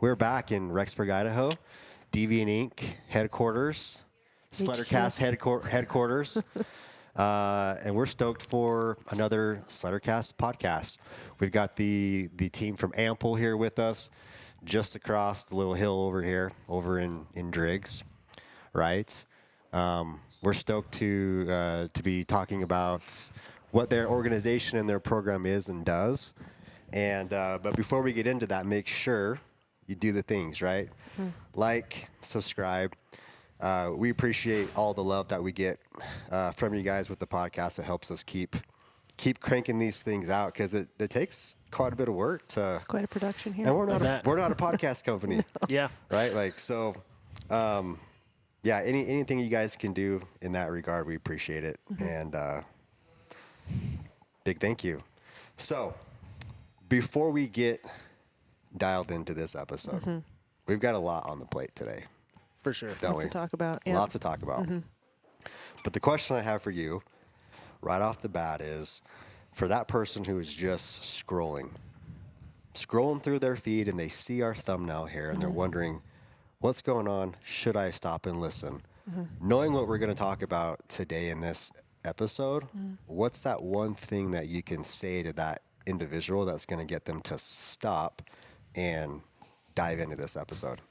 We're back in Rexburg, Idaho, Deviant Ink headquarters, Sledder Cast headquarters, and we're stoked for another Sledder Cast podcast. We've got the team from AMPL here with us, just across the little hill over here, over in Driggs, right? We're stoked to be talking about what their organization and their program is and does. And but before we get into that, make sure you do the things, right? Mm-hmm. Like, subscribe. We appreciate all the love that we get from you guys with the podcast. It helps us keep cranking these things out because it takes quite a bit of work to. It's quite a production here. And we're not a podcast company. No. Yeah. Right. Like so. Yeah. Anything you guys can do in that regard, we appreciate it. Mm-hmm. And big thank you. So before we get dialed into this episode, we've got a lot on the plate today. For sure. Lots to talk about. Yeah. Lots to talk about. Mm-hmm. But the question I have for you right off the bat is, for that person who is just scrolling through their feed and they see our thumbnail here and they're wondering, what's going on? Should I stop and listen? Knowing what we're going to talk about today in this episode, what's that one thing that you can say to that individual that's going to get them to stop and dive into this episode?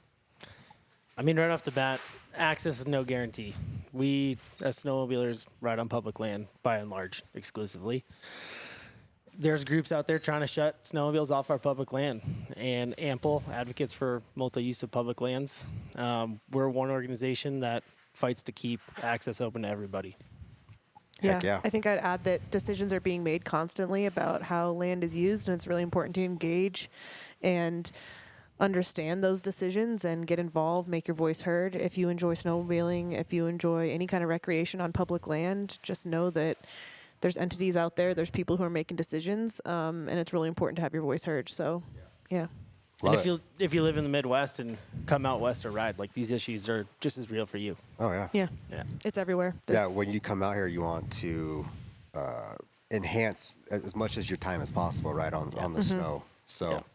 I mean, right off the bat, access is no guarantee. We, as snowmobilers, ride on public land, by and large, exclusively. There's groups out there trying to shut snowmobiles off our public land, and AMPL, Advocates for Multi-Use of Public Lands. We're one organization that fights to keep access open to everybody. Yeah, I think I'd add that decisions are being made constantly about how land is used, and it's really important to engage and understand those decisions and get involved, make your voice heard. If you enjoy snowmobiling, if you enjoy any kind of recreation on public land, just know that there's entities out there, there's people who are making decisions, and it's really important to have your voice heard. So, yeah. And if you live in the Midwest and come out west or ride, like, these issues are just as real for you. Oh, yeah. Yeah. It's everywhere. When you come out here, you want to enhance as much as your time as possible, right, on the snow. So,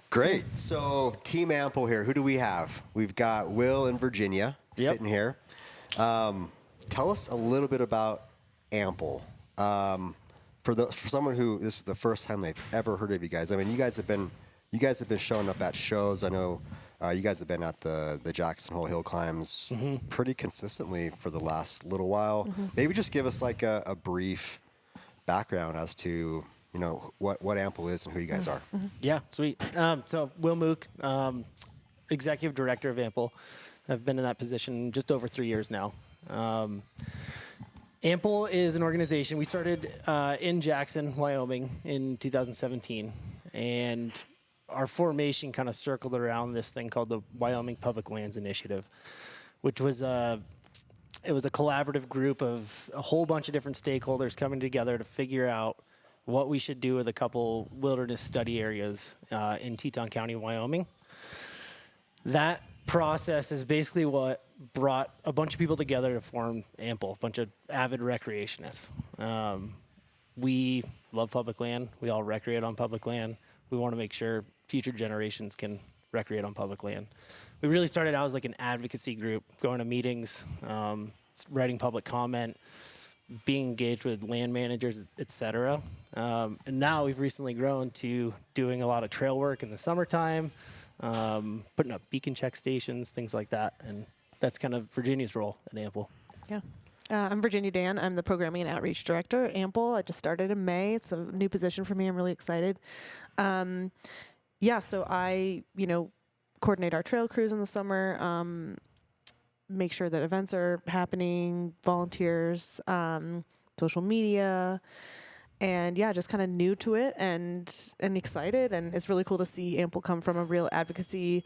great. So, Team AMPL here. Who do we have? We've got Will and Virginia sitting here. Tell us a little bit about AMPL. For someone who this is the first time they've ever heard of you guys. I mean, you guys have been showing up at shows. I know you guys have been at the Jackson Hole Hill climbs pretty consistently for the last little while. Maybe just give us like a brief background as to what AMPL is and who you guys are. Yeah, sweet. So Will Mook, Executive Director of AMPL. I've been in that position just over 3 years now. AMPL is an organization. We started in Jackson, Wyoming in 2017, and our formation kind of circled around this thing called the Wyoming Public Lands Initiative, which was a collaborative group of a whole bunch of different stakeholders coming together to figure out what we should do with a couple wilderness study areas in Teton County, Wyoming. That process is basically what brought a bunch of people together to form AMPL, a bunch of avid recreationists. We love public land. We all recreate on public land. We want to make sure future generations can recreate on public land. We really started out as like an advocacy group, going to meetings, writing public comment, being engaged with land managers, etc. And now we've recently grown to doing a lot of trail work in the summertime, putting up beacon check stations, things like that. And that's kind of Virginia's role at AMPL. Yeah. I'm Virginia Dan. I'm the Programming and Outreach Director at AMPL. I just started in May. It's a new position for me. I'm really excited. So I, coordinate our trail crews in the summer, make sure that events are happening, volunteers, social media, and just kind of new to it and excited. And it's really cool to see AMPL come from a real advocacy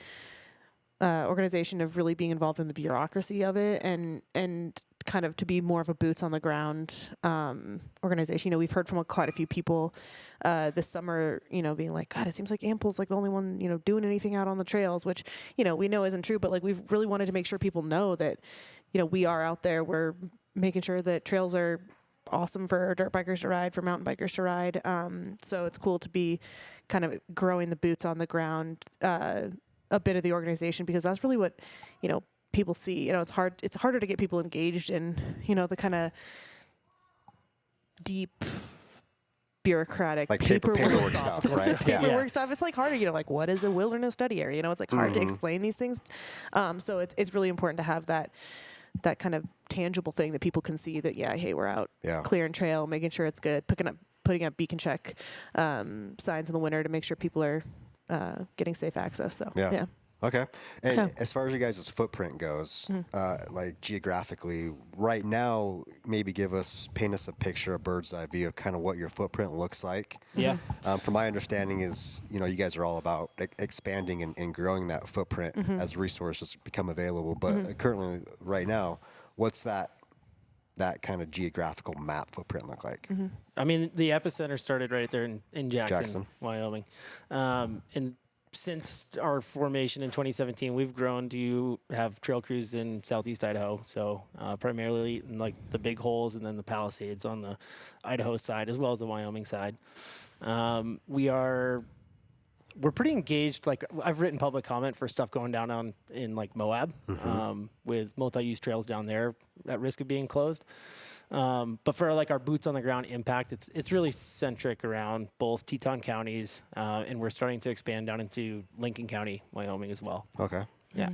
organization of really being involved in the bureaucracy of it and kind of to be more of a boots on the ground organization. We've heard from quite a few people this summer, being like, God, it seems like AMPL's like the only one, doing anything out on the trails, which, we know isn't true, but like we've really wanted to make sure people know that, we are out there. We're making sure that trails are awesome for dirt bikers to ride, for mountain bikers to ride. So it's cool to be kind of growing the boots on the ground, a bit of the organization, because that's really what, people see. It's harder to get people engaged in, the kind of deep bureaucratic Like paperwork paperwork stuff, right? paperwork stuff. It's like harder, like what is a wilderness study area? It's like hard to explain these things. So it's really important to have that kind of tangible thing that people can see that, hey, we're out clearing trail, making sure it's good, putting up beacon check signs in the winter to make sure people are getting safe access. So yeah. Okay. And as far as you guys' footprint goes, like geographically, right now, maybe paint us a picture, a bird's eye view of kind of what your footprint looks like. Yeah. From my understanding is, you guys are all about expanding and growing that footprint as resources become available. But currently, right now, what's that kind of geographical map footprint look like? I mean, the epicenter started right there in Jackson, Wyoming. And since our formation in 2017, we've grown to have trail crews in southeast Idaho. So primarily in like the big holes and then the Palisades on the Idaho side as well as the Wyoming side. We're pretty engaged. Like I've written public comment for stuff going down in like Moab with multi-use trails down there at risk of being closed. But for like our boots on the ground impact, it's really centric around both Teton counties, and we're starting to expand down into Lincoln County, Wyoming as well. Okay. Yeah.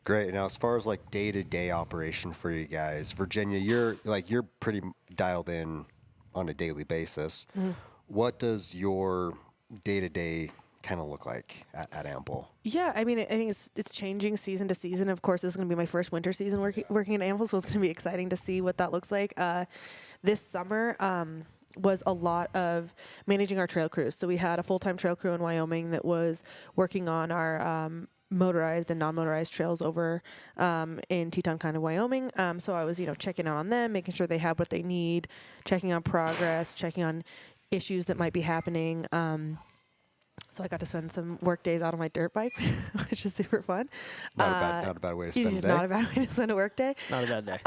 Great. Now, as far as like day-to-day operation for you guys, Virginia, you're pretty dialed in on a daily basis. What does your day-to-day kind of look like at AMPL? Yeah, I mean, I think it's changing season to season. Of course, this is going to be my first winter season working at AMPL, so it's going to be exciting to see what that looks like. This summer was a lot of managing our trail crews. So we had a full-time trail crew in Wyoming that was working on our motorized and non-motorized trails over in Teton County, Wyoming. So I was, checking in on them, making sure they have what they need, checking on progress, checking on issues that might be happening. So I got to spend some work days out on my dirt bike, which is super fun. Not a bad way to spend a day. Not a bad way to spend a work day. Not a bad day.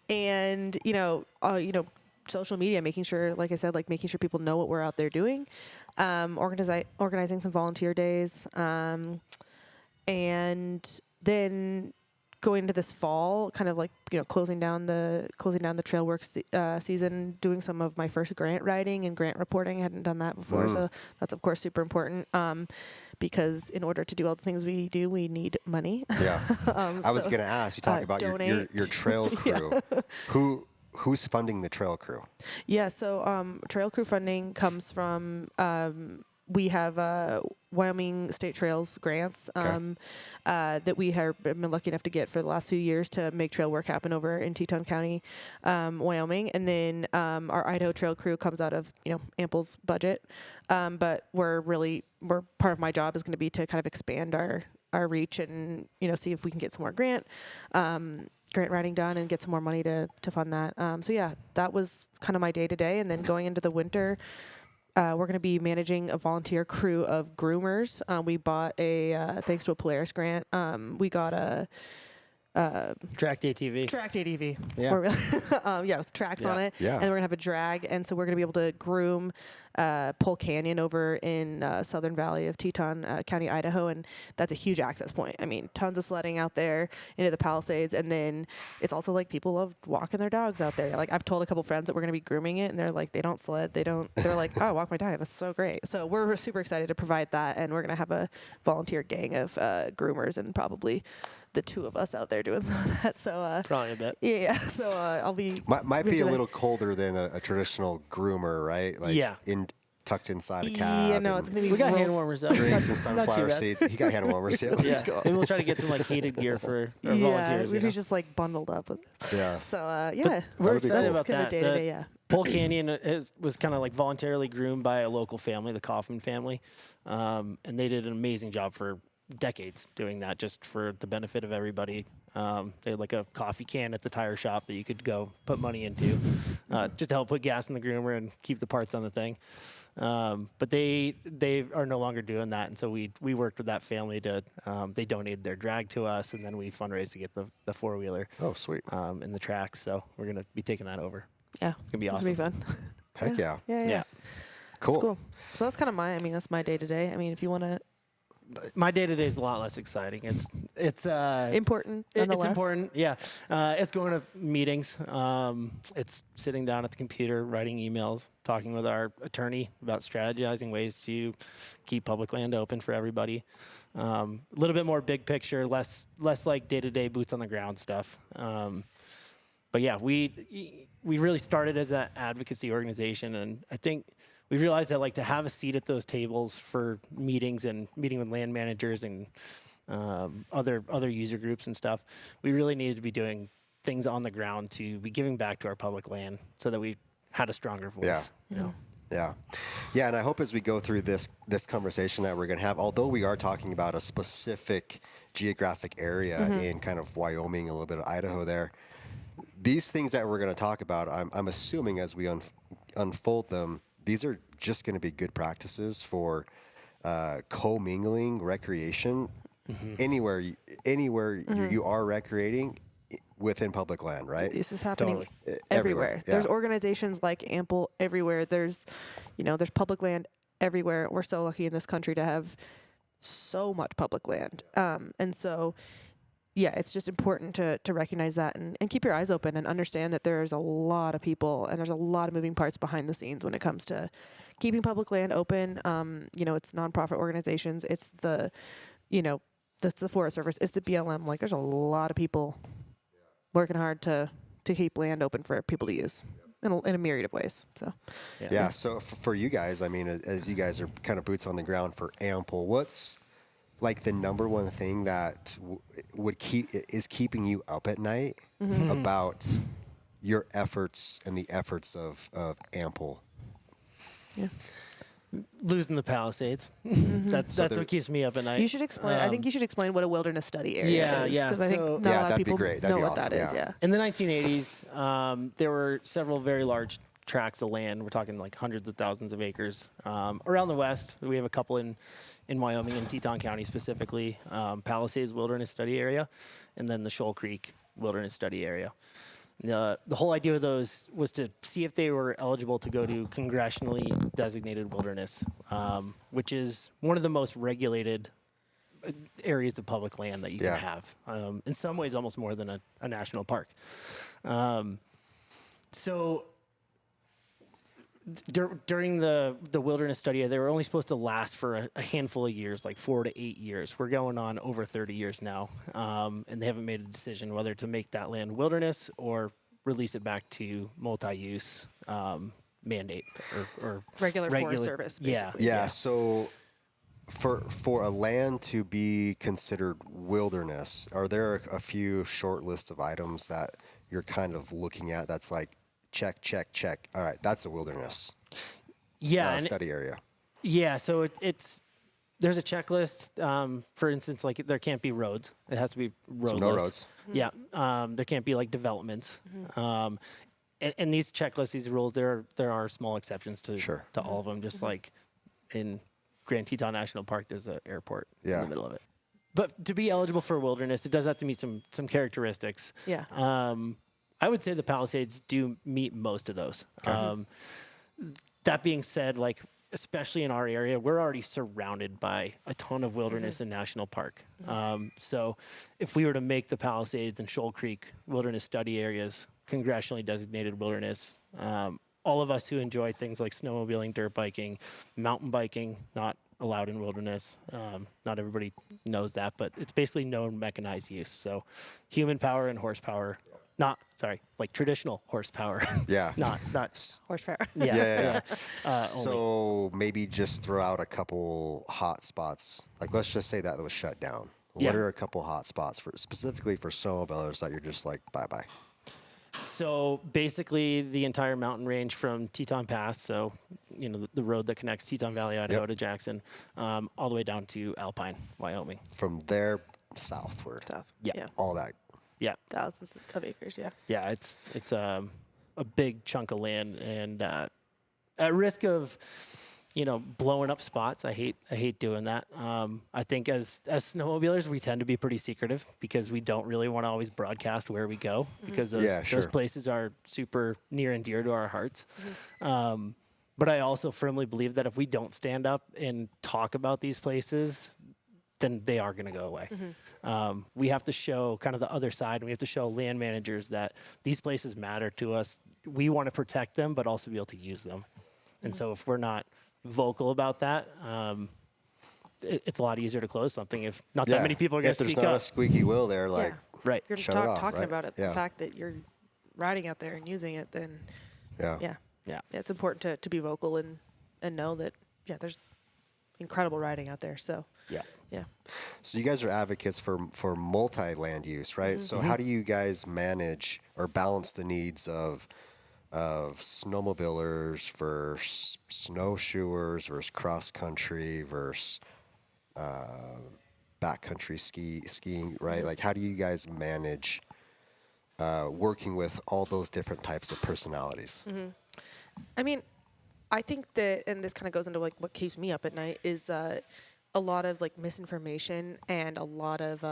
And social media, making sure, like I said, making sure people know what we're out there doing. Organizing some volunteer days, and then going into this fall, kind of closing down the trail work season, doing some of my first grant writing and grant reporting. I hadn't done that before, so that's of course super important. Because in order to do all the things we do, we need money. Yeah, I was going to ask. You talk about your trail crew. Who's funding the trail crew? Yeah, so trail crew funding comes from. We have Wyoming State Trails grants that we have been lucky enough to get for the last few years to make trail work happen over in Teton County, Wyoming. And then our Idaho Trail crew comes out of AMPL's budget. But part of my job is going to be to kind of expand our reach and see if we can get some more grant writing done and get some more money to fund that. So yeah, that was kind of my day to day. And then going into the winter. We're going to be managing a volunteer crew of groomers. We bought thanks to a Polaris grant, we got a Tracked ATV. Tracked ATV. Yeah. With tracks on it. Yeah. And we're going to have a drag. And so we're going to be able to groom Pole Canyon over in southern valley of Teton County, Idaho. And that's a huge access point. I mean, tons of sledding out there into the Palisades. And then it's also people love walking their dogs out there. I've told a couple friends that we're going to be grooming it. And they're like, they don't sled. They're like, oh, I walk my dog. That's so great. So we're super excited to provide that. And we're going to have a volunteer gang of groomers and probably the two of us out there doing some of that. So probably a bit. Yeah. So I'll be might be a little colder than a traditional groomer, right? Tucked inside a cab. Yeah, no, it's gonna be. We got hand warmers out. Drinks and sunflower seeds. He got hand warmers. Yeah. Yeah. Maybe we'll try to get some heated gear for our volunteers. We'd be just bundled up with it. Yeah. So we're excited cool. about that. Day to day, yeah. Pole Canyon was kind of voluntarily groomed by a local family, the Kaufman family, and they did an amazing job for decades doing that just for the benefit of everybody. They had a coffee can at the tire shop that you could go put money into just to help put gas in the groomer and keep the parts on the thing. But they are no longer doing that. And so we worked with that family to, they donated their drag to us, and then we fundraised to get the four-wheeler. Oh, sweet. In the tracks. So we're going to be taking that over. Yeah. It's gonna be It's awesome. gonna be fun. Heck yeah. Yeah. Yeah. Cool. It's cool. So that's kind of that's my day to day. I mean, if you want to, My day to day is a lot less exciting. It's important It's nonetheless. important, yeah. It's going to meetings. It's sitting down at the computer, writing emails, talking with our attorney about strategizing ways to keep public land open for everybody. A little bit more big picture, less like day-to-day boots on the ground stuff. But yeah, we really started as an advocacy organization, and I think we realized that like to have a seat at those tables for meetings and meeting with land managers and other user groups and stuff, we really needed to be doing things on the ground to be giving back to our public land so that we had a stronger voice. Yeah. You know? Yeah, and I hope as we go through this conversation that we're going to have, although we are talking about a specific geographic area in kind of Wyoming, a little bit of Idaho there, these things that we're going to talk about, I'm assuming as we unfold them, these are just going to be good practices for commingling recreation anywhere you are recreating within public land, right? This is happening Totally. everywhere. Yeah. There's organizations like AMPL everywhere. There's public land everywhere. We're so lucky in this country to have so much public land. And so, yeah, it's just important to recognize that and keep your eyes open and understand that there's a lot of people and there's a lot of moving parts behind the scenes when it comes to keeping public land open. It's nonprofit organizations. It's the Forest Service. It's the BLM. Like, there's a lot of people working hard to keep land open for people to use in a myriad of ways. So, Yeah. So for you guys, I mean, as you guys are kind of boots on the ground for AMPL, what's like the number one thing that is keeping you up at night about your efforts and the efforts of AMPL? yeah. Losing the Palisades. That's what keeps me up at night. You should explain. I think you should explain what a wilderness study area is. Yeah. Because I think So- not a lot of that'd be people great. That'd know be what that awesome, is. yeah. Yeah. In the 1980s, there were several very large tracts of land. We're talking like hundreds of thousands of acres. Around the west, we have a couple in Wyoming, in Teton County specifically, Palisades Wilderness Study Area, and then the Shoal Creek Wilderness Study Area. The whole idea of those was to see if they were eligible to go to congressionally designated wilderness, which is one of the most regulated areas of public land that you Yeah. can have. In some ways, almost more than a national park. So during the wilderness study, they were only supposed to last for a handful of years, like 4 to 8 years. We're going on over 30 years now, and they haven't made a decision whether to make that land wilderness or release it back to multi-use mandate or Regular Forest Service, Yeah, basically. Yeah. So for a land to be considered wilderness, are there a few short lists of items that you're kind of looking at that's like check, check, check? All right, that's a wilderness and study area. Yeah, so it's there's a checklist. For instance, like there can't be roads; it has to be roadless. So no roads. Yeah, there can't be like developments. And these checklists, these rules, there are small exceptions to Sure. to all of them. Just like in Grand Teton National Park, there's an airport in Yeah. the middle of it. But to be eligible for wilderness, it does have to meet some characteristics. Yeah. I would say the Palisades do meet most of those. That being said, like especially in our area, we're already surrounded by a ton of wilderness and national park. So if we were to make the Palisades and Shoal Creek wilderness study areas congressionally designated wilderness, all of us who enjoy things like snowmobiling, dirt biking, mountain biking, not allowed in wilderness. Not everybody knows that, but it's basically known mechanized use. So human power and horsepower. Like traditional horsepower. Yeah. not Horsepower. yeah. Only. So maybe just throw out a couple hot spots. Like let's just say that was shut down. Yeah. What are a couple hot spots specifically for snowmobilers that you're just like bye? So basically, the entire mountain range from Teton Pass, so the road that connects Teton Valley, Idaho to Jackson, all the way down to Alpine, Wyoming. From there southward. South. Yeah. All that. Yeah, Thousands of acres. Yeah. yeah, it's a big chunk of land, and at risk of blowing up spots. I hate doing that. I think as snowmobilers, we tend to be pretty secretive because we don't really want to always broadcast where we go because those places are super near and dear to our hearts. But I also firmly believe that if we don't stand up and talk about these places, then they are going to go away. We have to show kind of the other side. And we have to show land managers that these places matter to us. We want to protect them, but also be able to use them. And so if we're not vocal about that, it's a lot easier to close something if not that many people are going to speak up. If there's not a squeaky wheel there, like, right. You're shut it off, talking right? about it, the fact that you're riding out there and using it, then Yeah. it's important to be vocal and know that, there's incredible riding out there. So, yeah. So you guys are advocates for multi-land use, right? So how do you guys manage or balance the needs of snowmobilers versus snowshoers versus cross country versus backcountry skiing, right? Like, how do you guys manage working with all those different types of personalities? I mean, I think that, and this kind of goes into like what keeps me up at night, is a lot of like misinformation and a lot of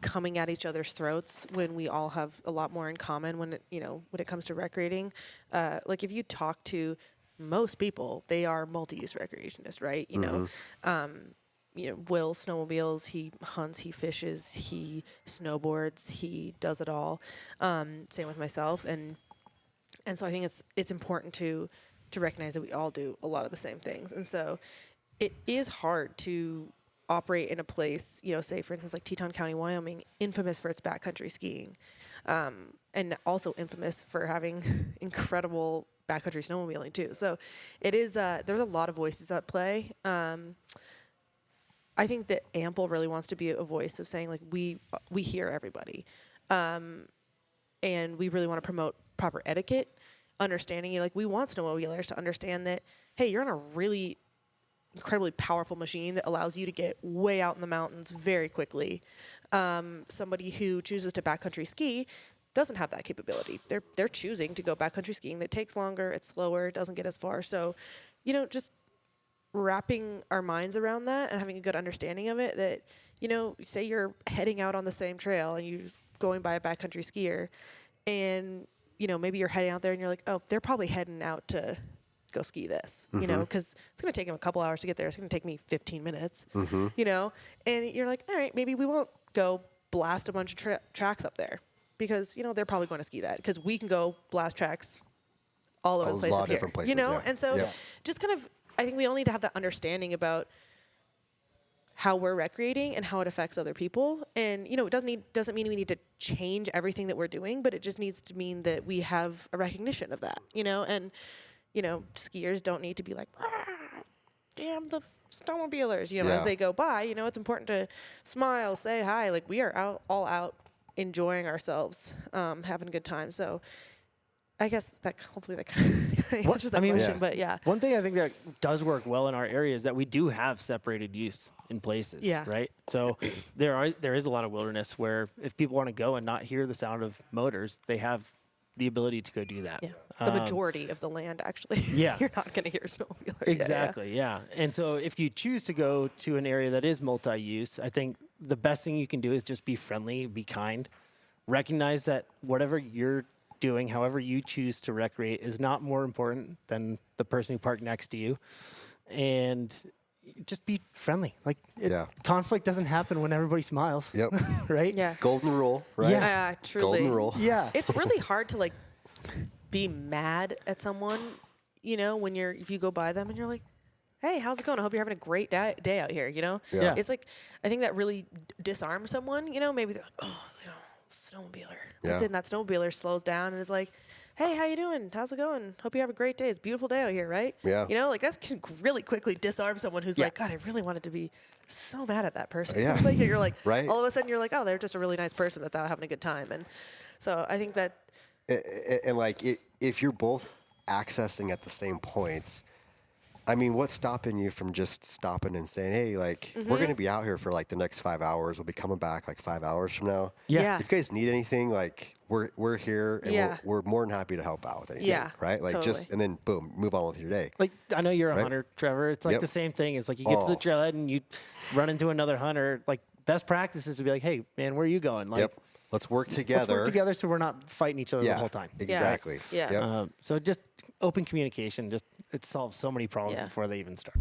coming at each other's throats when we all have a lot more in common when it comes to recreating. Like if you talk to most people, they are multi-use recreationists, right? Will snowmobiles, he hunts, he fishes, he snowboards, he does it all. Same with myself, and so I think it's important to recognize that we all do a lot of the same things, and so it is hard to operate in a place, say for instance like Teton County, Wyoming, infamous for its backcountry skiing, and also infamous for having incredible backcountry snowmobiling too. So it is there's a lot of voices at play. I think that AMPL really wants to be a voice of saying like we hear everybody, and we really want to promote proper etiquette, understanding. Like we want snowmobilers to understand that, hey, you're on a really incredibly powerful machine that allows you to get way out in the mountains very quickly. Somebody who chooses to backcountry ski doesn't have that capability. They're choosing to go backcountry skiing. That takes longer, it's slower, it doesn't get as far. So, just wrapping our minds around that and having a good understanding of it, that, say you're heading out on the same trail and you're going by a backcountry skier and, maybe you're heading out there and you're like, oh, they're probably heading out to go ski this, because it's going to take them a couple hours to get there. It's going to take me 15 minutes, and you're like, all right, maybe we won't go blast a bunch of tracks up there because, they're probably going to ski that, because we can go blast tracks all over the place up here, different places, and so just kind of, I think we all need to have that understanding about how we're recreating and how it affects other people. And, it doesn't mean we need to change everything that we're doing, but it just needs to mean that we have a recognition of that, and skiers don't need to be like, damn the snowmobilers, as they go by. It's important to smile, say hi. Like we are all out enjoying ourselves, having a good time. So I guess that hopefully that kind of answers that question. But one thing I think that does work well in our area is that we do have separated use in places. Yeah. Right. So there is a lot of wilderness where if people want to go and not hear the sound of motors, they have the ability to go do that. Yeah. The majority of the land, actually. Yeah. You're not going to hear a snowmobiler. Exactly. Yeah. And so if you choose to go to an area that is multi-use, I think the best thing you can do is just be friendly, be kind, recognize that whatever you're doing, however you choose to recreate, is not more important than the person who parked next to you, and just be friendly. Like conflict doesn't happen when everybody smiles. Yep. Right? Yeah. Golden rule, right? Yeah, truly. Golden rule. Yeah. It's really hard to like be mad at someone, when if you go by them and you're like, hey, how's it going? I hope you're having a great day out here, Yeah. It's like, I think that really disarms someone, maybe they're like, oh, snowmobiler. But then that snowmobiler slows down and is like, hey, how you doing? How's it going? Hope you have a great day. It's a beautiful day out here, right? Yeah. Like that can really quickly disarm someone who's like, God, I really wanted to be so mad at that person. Yeah. Like you're like, right. All of a sudden you're like, oh, they're just a really nice person that's out having a good time. And so I think that. And like if you're both accessing at the same points, I mean, what's stopping you from just stopping and saying, hey, like, we're going to be out here for like the next 5 hours. We'll be coming back like 5 hours from now. Yeah. If you guys need anything, like, we're here and we're more than happy to help out with anything. Yeah, Right? Like, totally. and then boom, move on with your day. Like, I know you're a Right? hunter, Trevor. It's like Yep. the same thing. It's like you get to the trailhead and you run into another hunter. Like, best practice is to be like, hey, man, where are you going? Like, Let's work together. let's work together so we're not fighting each other the whole time. Exactly. Yeah. Yep. So just open communication, it solves so many problems before they even start.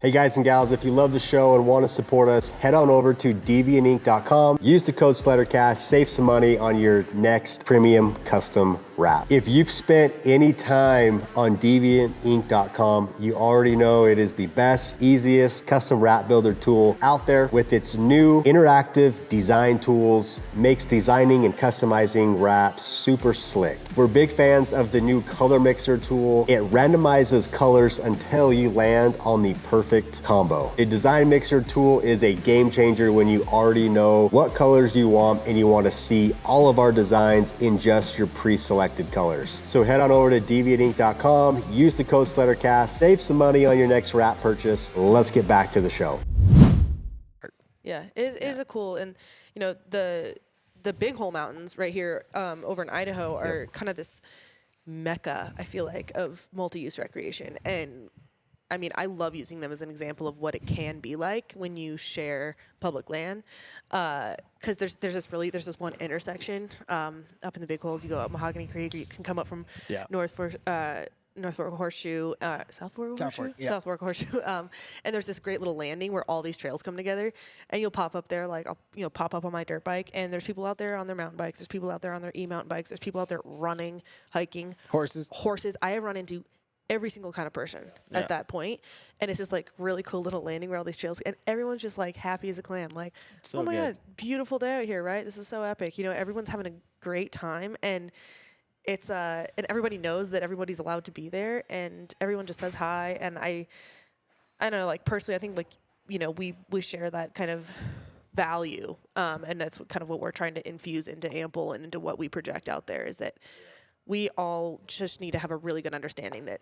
Hey guys and gals, if you love the show and want to support us, head on over to deviantink.com. Use the code SledderCast, save some money on your next premium custom wrap. If you've spent any time on deviantink.com, you already know it is the best, easiest custom wrap builder tool out there. With its new interactive design tools, makes designing and customizing wraps super slick. We're big fans of the new color mixer tool. It randomizes colors until you land on the perfect combo. The design mixer tool is a game changer when you already know what colors you want and you want to see all of our designs in just your pre-selected colors. So head on over to deviantink.com, use the code SledderCast, save some money on your next wrap purchase. Let's get back to the show. Yeah, it is a cool, and you know, the Big Hole Mountains right here over in Idaho are kind of this mecca, I feel like, of multi-use recreation. And I mean, I love using them as an example of what it can be like when you share public land. Because there's this one intersection up in the Big Holes. You go up Mahogany Creek, or you can come up from North Fork Horseshoe, South Fork Horseshoe? South Fork Horseshoe. And there's this great little landing where all these trails come together, and you'll pop up there, like, I'll pop up on my dirt bike, and there's people out there on their mountain bikes, there's people out there on their e-mountain bikes, there's people out there running, hiking. Horses. I have run into every single kind of person at that point, and it's just like really cool little landing where all these trails, and everyone's just like happy as a clam, like, so oh my good. God, beautiful day out here, right? This is so epic. You know, everyone's having a great time, and it's and everybody knows that everybody's allowed to be there, and everyone just says hi. And I don't know, like, personally, I think, like, you know, we share that kind of value, and that's kind of what we're trying to infuse into AMPL and into what we project out there, is that we all just need to have a really good understanding that,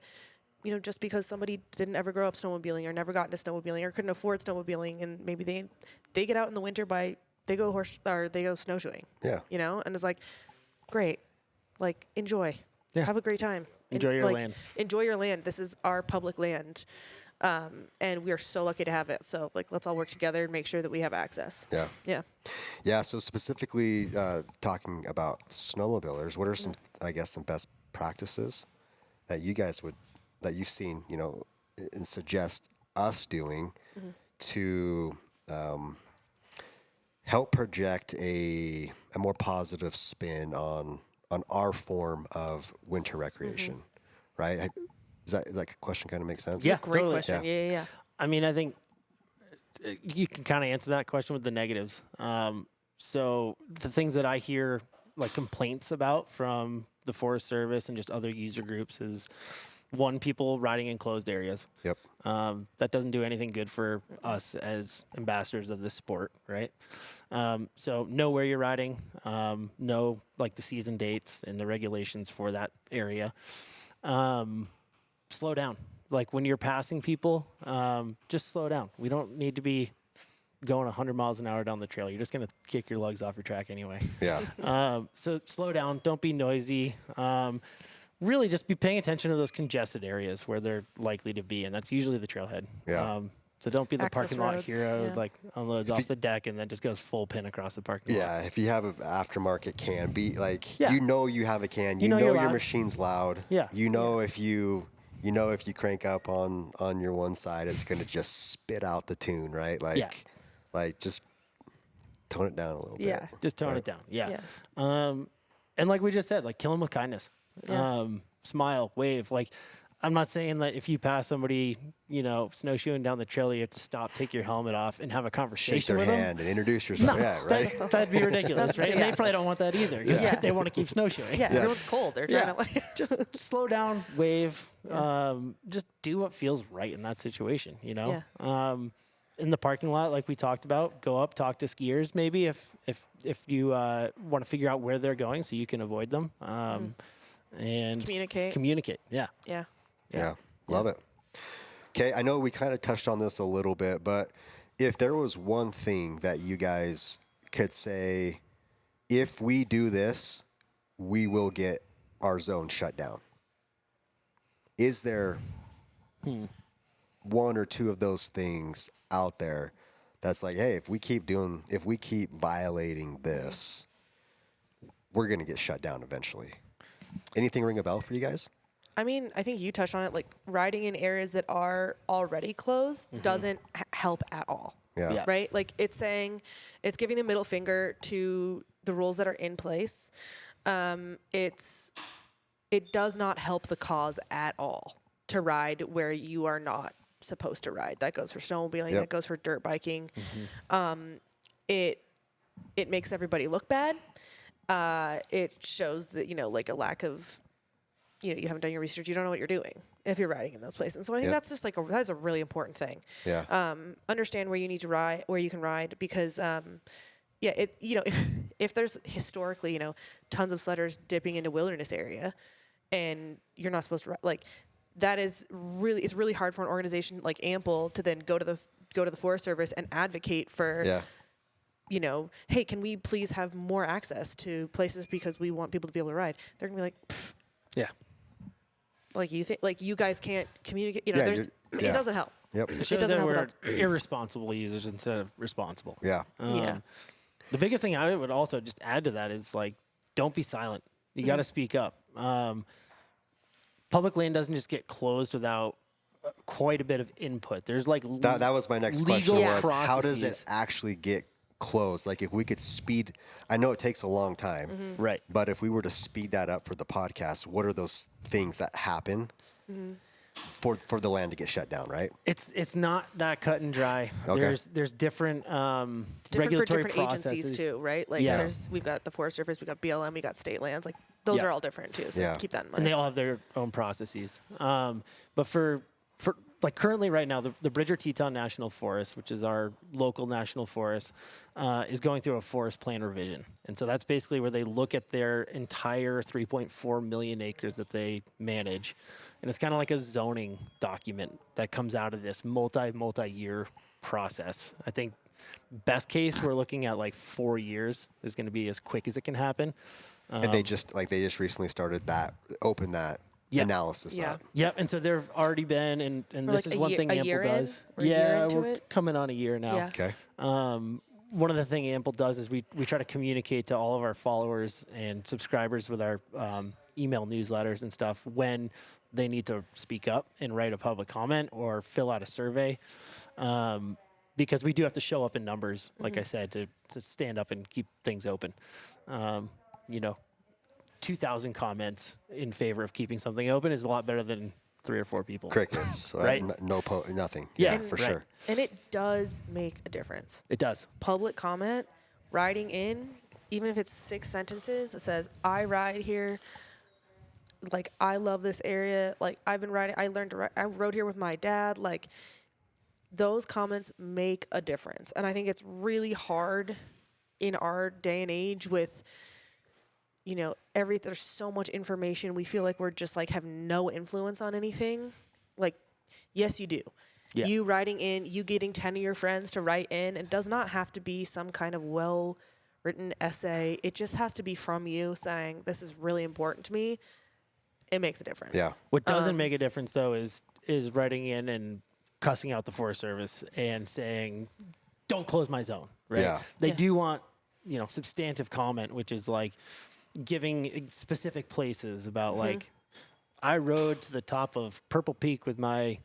you know, just because somebody didn't ever grow up snowmobiling or never got into snowmobiling or couldn't afford snowmobiling, and maybe they get out in the winter they go snowshoeing. Yeah. You know, and it's like, great. Like, enjoy. Yeah. Have a great time. Enjoy your land. Enjoy your land. This is our public land. And we are so lucky to have it. So, like, let's all work together and make sure that we have access. Yeah. Yeah. Yeah. So specifically talking about snowmobilers, what are some, I guess, some best practices that you guys that you've seen, you know, and suggest us doing to help project a more positive spin on our form of winter recreation, right? Does that question kind of make sense? Yeah, Great totally. question. Yeah. I mean, I think you can kind of answer that question with the negatives. So the things that I hear, like, complaints about from the Forest Service and just other user groups is, one, people riding in closed areas. Yep. That doesn't do anything good for us as ambassadors of this sport, right? So know where you're riding, know, like, the season dates and the regulations for that area. Slow down. Like, when you're passing people, just slow down. We don't need to be going 100 miles an hour down the trail. You're just going to kick your legs off your track anyway. Yeah. So slow down. Don't be noisy. Really just be paying attention to those congested areas where they're likely to be, and that's usually the trailhead. Yeah. So don't be the Access parking lot roads, hero, yeah. like, unloads off the deck and then just goes full pin across the parking lot. Yeah, if you have an aftermarket can, be like, Yeah. you know you have a can, you know know you're your loud. machine's loud. Yeah. You know if you crank up on your one side, it's gonna just spit out the tune, right? Like, like, just tone it down a little bit. Yeah. Just tone Right. it down. Yeah. Yeah. And like we just said, like, kill them with kindness. Yeah. Smile, wave. Like, I'm not saying that if you pass somebody, you know, snowshoeing down the trail, you have to stop, take your helmet off, and have a conversation Shake their with hand and introduce yourself. Yeah, right. That'd be ridiculous, right? And Yeah. they probably don't want that either, 'cause Yeah. they want to keep snowshoeing. Yeah. Everyone's cold. They're trying to, like, Just slow down, wave. Just do what feels right in that situation, you know? In the parking lot, like we talked about, go up, talk to skiers maybe if you want to figure out where they're going so you can avoid them. And Communicate. Communicate, yeah. Yeah. Yeah. Love it. Okay, I know we kind of touched on this a little bit, but if there was one thing that you guys could say, if we do this, we will get our zone shut down. Is there one or two of those things out there that's like, hey, if we keep violating this, we're going to get shut down eventually? Anything ring a bell for you guys? I mean, I think you touched on it. Like riding in areas that are already closed doesn't help at all. Yeah. Right? Like it's giving the middle finger to the rules that are in place. It does not help the cause at all to ride where you are not supposed to ride. That goes for snowmobiling. Yep. That goes for dirt biking. It makes everybody look bad. It shows that, like a lack of, you haven't done your research. You don't know what you're doing if you're riding in those places. And so I think that's just that's a really important thing. Yeah. Understand where you need to ride, where you can ride, because if there's historically, tons of sledders dipping into wilderness area, and you're not supposed to ride, like that is really, it's really hard for an organization like AMPL to then go to the Forest Service and advocate for. Hey, can we please have more access to places because we want people to be able to ride? They're gonna be like, pfft. Yeah. Like you think, like you guys can't communicate. It doesn't help. Yep. It It shows doesn't that help we're at all. irresponsible users instead of responsible. Yeah. Yeah. The biggest thing I would also just add to that is like, don't be silent. You got to speak up. Public land doesn't just get closed without quite a bit of input. There's like That was my next question. legal Was how does it processes. actually get closed? Like if we could speed, I know it takes a long time, Right. but if we were to speed that up for the podcast, what are those things that happen for the land to get shut down? Right. It's not that cut and dry. Okay. There's different It's different for regulatory different processes agencies too, right? Like Yeah. we've got the Forest Service, we got BLM, we got state lands. Like those Yeah. are all different too. So Yeah. keep that in mind. and they all have their own processes. But for like currently right now, the Bridger-Teton National Forest, which is our local national forest, is going through a forest plan revision. And so that's basically where they look at their entire 3.4 million acres that they manage. And it's kind of like a zoning document that comes out of this multi-year process. I think best case, we're looking at like 4 years. It's going to be as quick as it can happen. And they just recently started opened that analysis Yeah. up. Yep, and so there've already been, and We're this like is one thing a year AMPL in? does. We're a year into we're it? coming on a year now. Yeah. Okay. One of the things AMPL does is we try to communicate to all of our followers and subscribers with our email newsletters and stuff when they need to speak up and write a public comment or fill out a survey. Because we do have to show up in numbers, like I said, to stand up and keep things open. 2,000 comments in favor of keeping something open is a lot better than 3 or 4 people. Crickets. Right. Nothing. Yeah, for right. sure. And it does make a difference. It does. Public comment, riding in, even if it's 6 sentences that says, I ride here, like, I love this area, like, I've been riding, I learned to ride, I rode here with my dad, like, those comments make a difference. And I think it's really hard in our day and age with, there's so much information. We feel like we're just like have no influence on anything. Like, yes, you do. Yeah. You writing in, you getting 10 of your friends to write in, it does not have to be some kind of well-written essay. It just has to be from you saying, this is really important to me. It makes a difference. Yeah. What doesn't make a difference, though, is writing in and cussing out the Forest Service and saying, don't close my zone, right? Yeah. They Yeah. do want, substantive comment, which is like giving specific places about like, I rode to the top of Purple Peak with my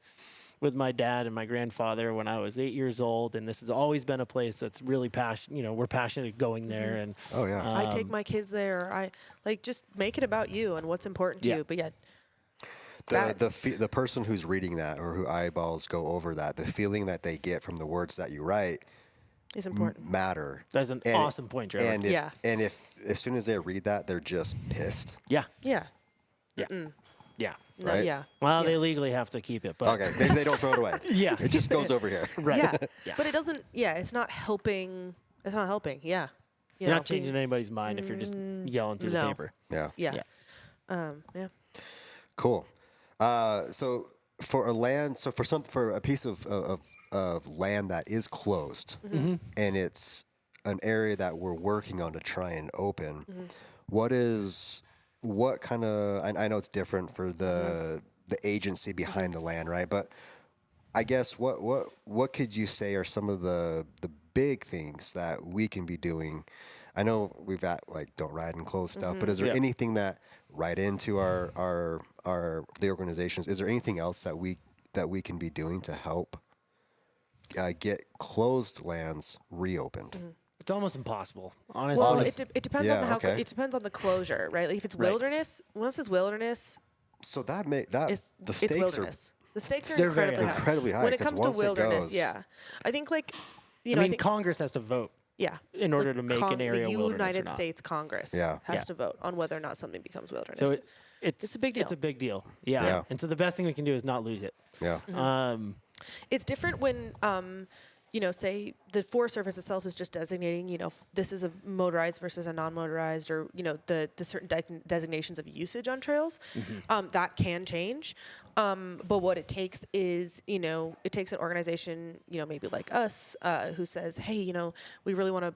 dad and my grandfather when I was 8 years old, and this has always been a place that's really passionate. We're passionate going there, and Oh yeah. I take my kids there. I like just make it about you and what's important to Yeah. you. But yeah, the person who's reading that or who eyeballs go over that, the feeling that they get from the words that you write it's important. matter. that's an awesome point, Trevor. And if, Yeah. and if as soon as they read that, they're just pissed. yeah, Yeah. yeah, yeah. No, Right? yeah. Well, yeah. they legally have to keep it, but Okay, they don't throw it away. Yeah. It just goes over here. right. Yeah. Yeah. But it doesn't. Yeah, it's not helping. It's not helping. Yeah. You're not changing anybody's mind if you're just yelling through the no. paper. Yeah. Yeah. Yeah. Yeah. Cool. So for a land, so for a piece of land that is closed, and it's an area that we're working on to try and open, what kind of, I know it's different for the agency behind the land, right? But I guess what could you say are some of the big things that we can be doing? I know we've got like don't ride in closed stuff, but is there anything that right into the organizations? Is there anything else that we can be doing to help get closed lands reopened? It's almost impossible, honestly. Well, it depends on okay. it depends on the closure, right? Like if it's wilderness, once it's wilderness, So the it's stakes wilderness. The stakes are They're very incredibly high. high. When it 'Cause comes to once it wilderness, goes- yeah, I think like you I know, mean, Congress has to vote yeah, in order to make an area the wilderness or United not. States Congress Yeah. has to vote on whether or not something becomes wilderness. So it's a big deal. It's a big deal. Yeah. Yeah. And so the best thing we can do is not lose it. Yeah. It's different when, you know, say the Forest Service itself is just designating, you know, this is a motorized versus a non-motorized, or you know, the certain designations of usage on trails. That can change, but what it takes is, you know, it takes an organization, you know, maybe like us, who says, hey, you know, we really want to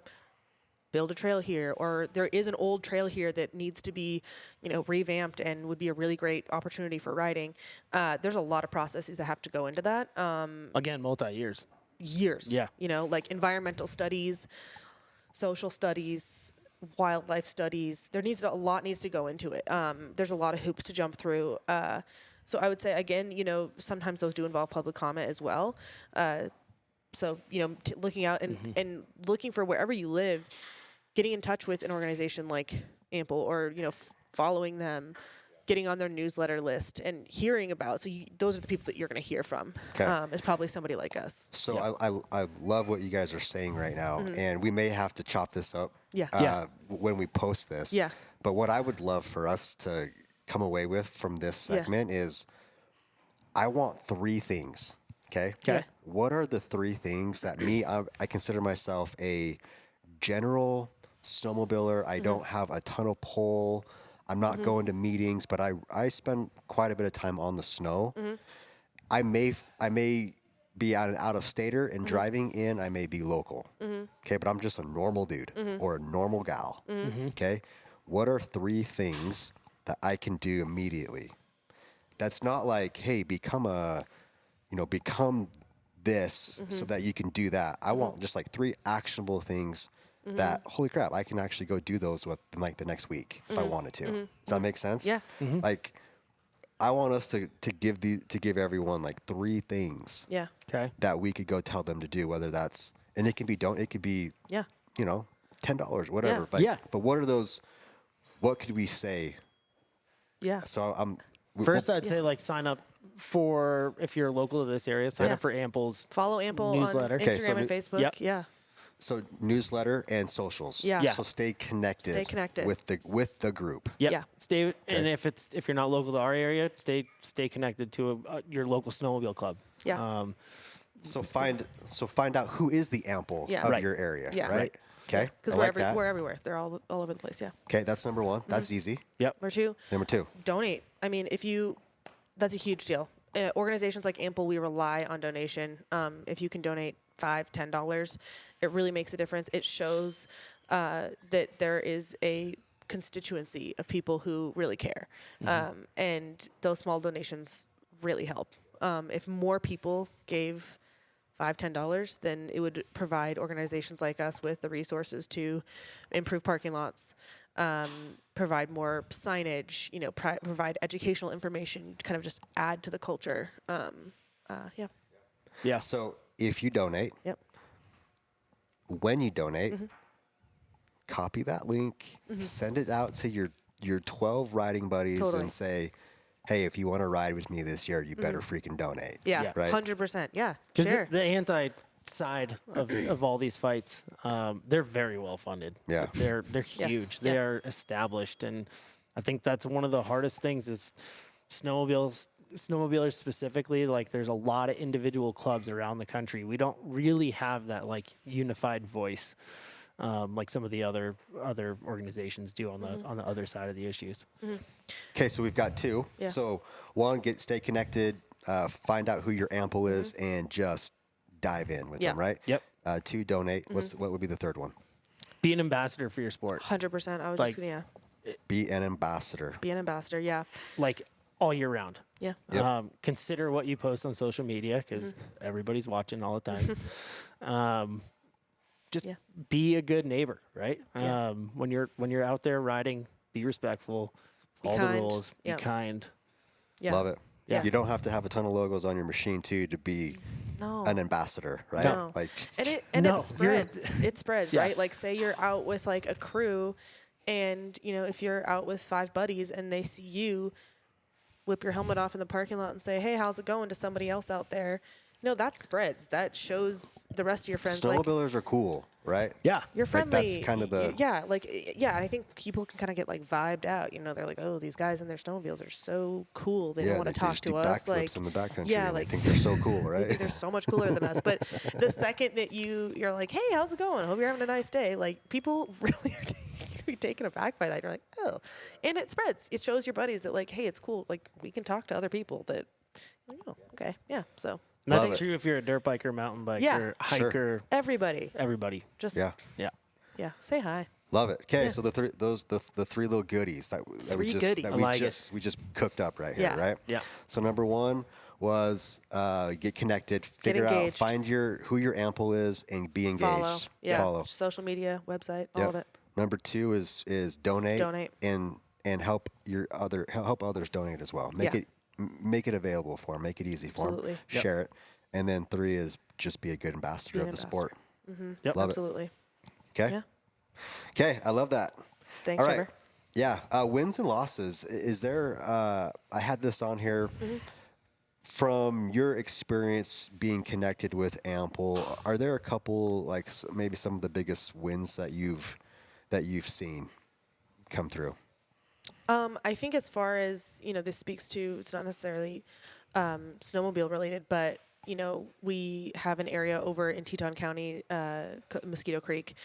build a trail here, or there is an old trail here that needs to be, you know, revamped and would be a really great opportunity for riding. There's a lot of processes that have to go into that. Again, multi-years. Years. Yeah. You know, like environmental studies, social studies, wildlife studies. A lot needs to go into it. There's a lot of hoops to jump through. So I would say, again, you know, sometimes those do involve public comment as well. So, you know, looking out and looking for wherever you live, getting in touch with an organization like AMPL, or, you know, following them, getting on their newsletter list and hearing about. So those are the people that you're going to hear from. Okay. Is probably somebody like us. So I love what you guys are saying right now, and we may have to chop this up Yeah. when we post this. Yeah. But what I would love for us to come away with from this segment is I want 3 things. Okay? Okay. What are the 3 things that I consider myself a general snowmobiler. I don't have a ton of pull. I'm not going to meetings, but I spend quite a bit of time on the snow. I may be an out-of-stater and driving in. I may be local. Okay, but I'm just a normal dude or a normal gal. Okay, what are 3 things that I can do immediately? That's not like, hey, become this so that you can do that. I want just like 3 actionable things that, holy crap, I can actually go do those within like the next week if I wanted to. Does that make sense? Yeah. Like, I want us to give everyone like 3 things Yeah. Okay. that we could go tell them to do, whether that's, and it could be Yeah. you know, $10, whatever. Yeah. But Yeah. but what are those? What could we say? Yeah. So First, I'd say like sign up for, if you're local to this area, sign Yeah. up for AMPL's. Follow AMPL Newsletter. on Okay, Instagram so and Facebook. Yep. Yeah. So newsletter and socials. Yeah. Yeah. So stay connected. Stay connected. with the group. Yep. Yeah. Stay, and if you're not local to our area, stay connected to your local snowmobile club. Yeah. So find out who is the AMPL Yeah. of Right. your area. Yeah. Right. Right. Okay. Because I like that. we're everywhere. They're all over the place. Yeah. Okay, that's number 1. That's easy. Yep. Number 2, Number 2. donate. I mean, that's a huge deal. Organizations like AMPL, we rely on donation. If you can donate $5, $10, it really makes a difference. It shows that there is a constituency of people who really care, and those small donations really help. If more people gave $5, $10, then it would provide organizations like us with the resources to improve parking lots, provide more signage, you know, provide educational information, kind of just add to the culture. Yeah. Yeah. So if you donate, Yep. when you donate, copy that link, send it out to your 12 riding buddies, Totally. and say, hey, if you want to ride with me this year, you better freaking donate. Yeah. Yeah. Right? 100%. Yeah. Because Sure. the anti side of all these fights, they're very well funded. Yeah. They're Yeah. huge. Yeah. They are established, and I think that's one of the hardest things is snowmobilers specifically. Like, there's a lot of individual clubs around the country. We don't really have that like unified voice, like some of the other organizations do on the other side of the issues. Okay, so we've got 2. Yeah. So 1, stay connected find out who your AMPL is and just dive in with them, right? Yep. 2, donate. What would be the third one? Be an ambassador for your sport. 100%. I was Like- just gonna Be an ambassador. be an ambassador. Yeah. Like all year round. Yeah. Yep. Consider what you post on social media because everybody's watching all the time. Just Yeah. be a good neighbor, right? Yeah. When you're out there riding, be respectful, follow the kind. rules, Yeah. be kind. Yeah. Love it. Yeah. You don't have to have a ton of logos on your machine too to be No. an ambassador, right? No. Like, And No, it spreads. It spreads, Yeah. right? Like say you're out with like a crew, and if you're out with 5 buddies and they see you whip your helmet off in the parking lot and say, "Hey, how's it going?" to somebody else out there, that spreads. That shows the rest of your friends like snowmobilers are cool, right? Yeah. you're Like, friendly. that's kind of the- yeah. I think people can kind of get like vibed out. They're like, "Oh, these guys in their snowmobiles are so cool. They don't want to they talk just to do us." backflips Like, in the backcountry. yeah, and like they think they're so cool, they right? think they're so much cooler than us. But the second that you're like, "Hey, how's it going? Hope you're having a nice day," like people really are be taken aback by that. You're like, "Oh," and it spreads. It shows your buddies that like, "Hey, it's cool. Like we can talk to other people." That, oh, okay, yeah. So And that's Love it. true if you're a dirt biker, mountain biker, Yeah. Sure. hiker, everybody, everybody. just Yeah. Yeah. say hi. Love it. Okay, Yeah. so the three little goodies that we Three just goodies. that I we like it. just cooked up right here, Yeah. right? Yeah. So number 1 was get connected, figure out, engaged. find who your AMPL is, and be engaged. Follow, yeah. Follow. Social media, website, all Yep. of it. Number 2 is donate. Donate. and help others donate as well. Make Yeah. it available for them. Make it easy for Absolutely. them. Yep. Share it. And then 3 is just be a good ambassador Be an of the sport. Yep. Love it. Absolutely. Okay. Yeah. Okay. I love that. Thanks, All right. Trevor. Yeah. Wins and losses. Is there? I had this on here. From your experience being connected with AMPL, are there a couple, like maybe some of the biggest wins that you've seen come through? I think as far as, this speaks to, it's not necessarily snowmobile related, but, we have an area over in Teton County, Mosquito Creek,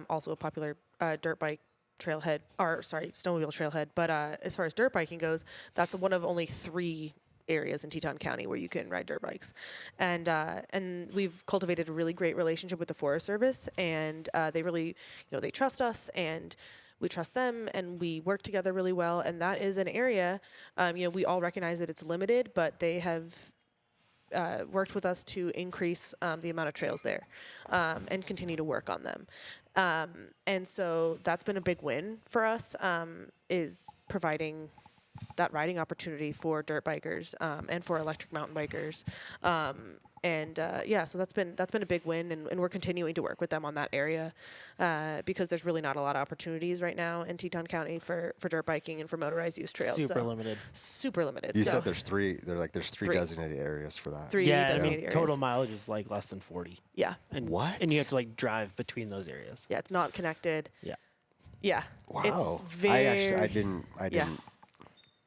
also a popular dirt bike trailhead, snowmobile trailhead. But as far as dirt biking goes, that's one of only 3 areas in Teton County where you can ride dirt bikes, and we've cultivated a really great relationship with the Forest Service, and they really, they trust us and we trust them, and we work together really well. And that is an area, we all recognize that it's limited, but they have worked with us to increase the amount of trails there, and continue to work on them. And so that's been a big win for us, is providing that riding opportunity for dirt bikers, and for electric mountain bikers. So that's been a big win, and we're continuing to work with them on that area, because there's really not a lot of opportunities right now in Teton County for dirt biking and for motorized use trails. Super limited. Super limited. You so said there's 3. There's 3 3. designated areas for that. 3 Yeah, designated areas. total mileage is like less than 40. Yeah. And What? And you have to like drive between those areas. Yeah, it's not connected. Yeah. Yeah. Wow. It's very. I didn't. Yeah.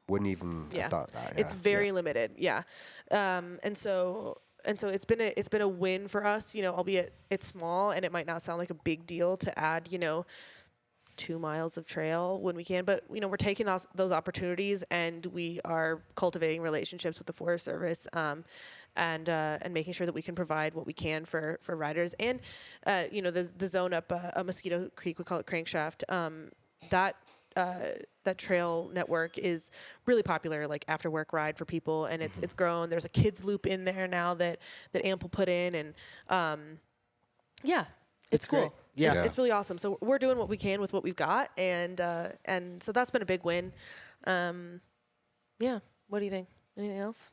Wouldn't even Yeah. have thought that. It's yeah. very limited. Yeah. And so it's been a win for us, albeit it's small and it might not sound like a big deal to add, 2 miles of trail when we can, but we're taking those opportunities, and we are cultivating relationships with the Forest Service, and making sure that we can provide what we can for riders. And the zone up a Mosquito Creek, we call it Crankshaft, that trail network is really popular, like after work ride for people, and it's grown. There's a kids loop in there now that AMPL put in, and it's cool. great. Yeah. It's really awesome. So we're doing what we can with what we've got, and so that's been a big win. What do you think? Anything else?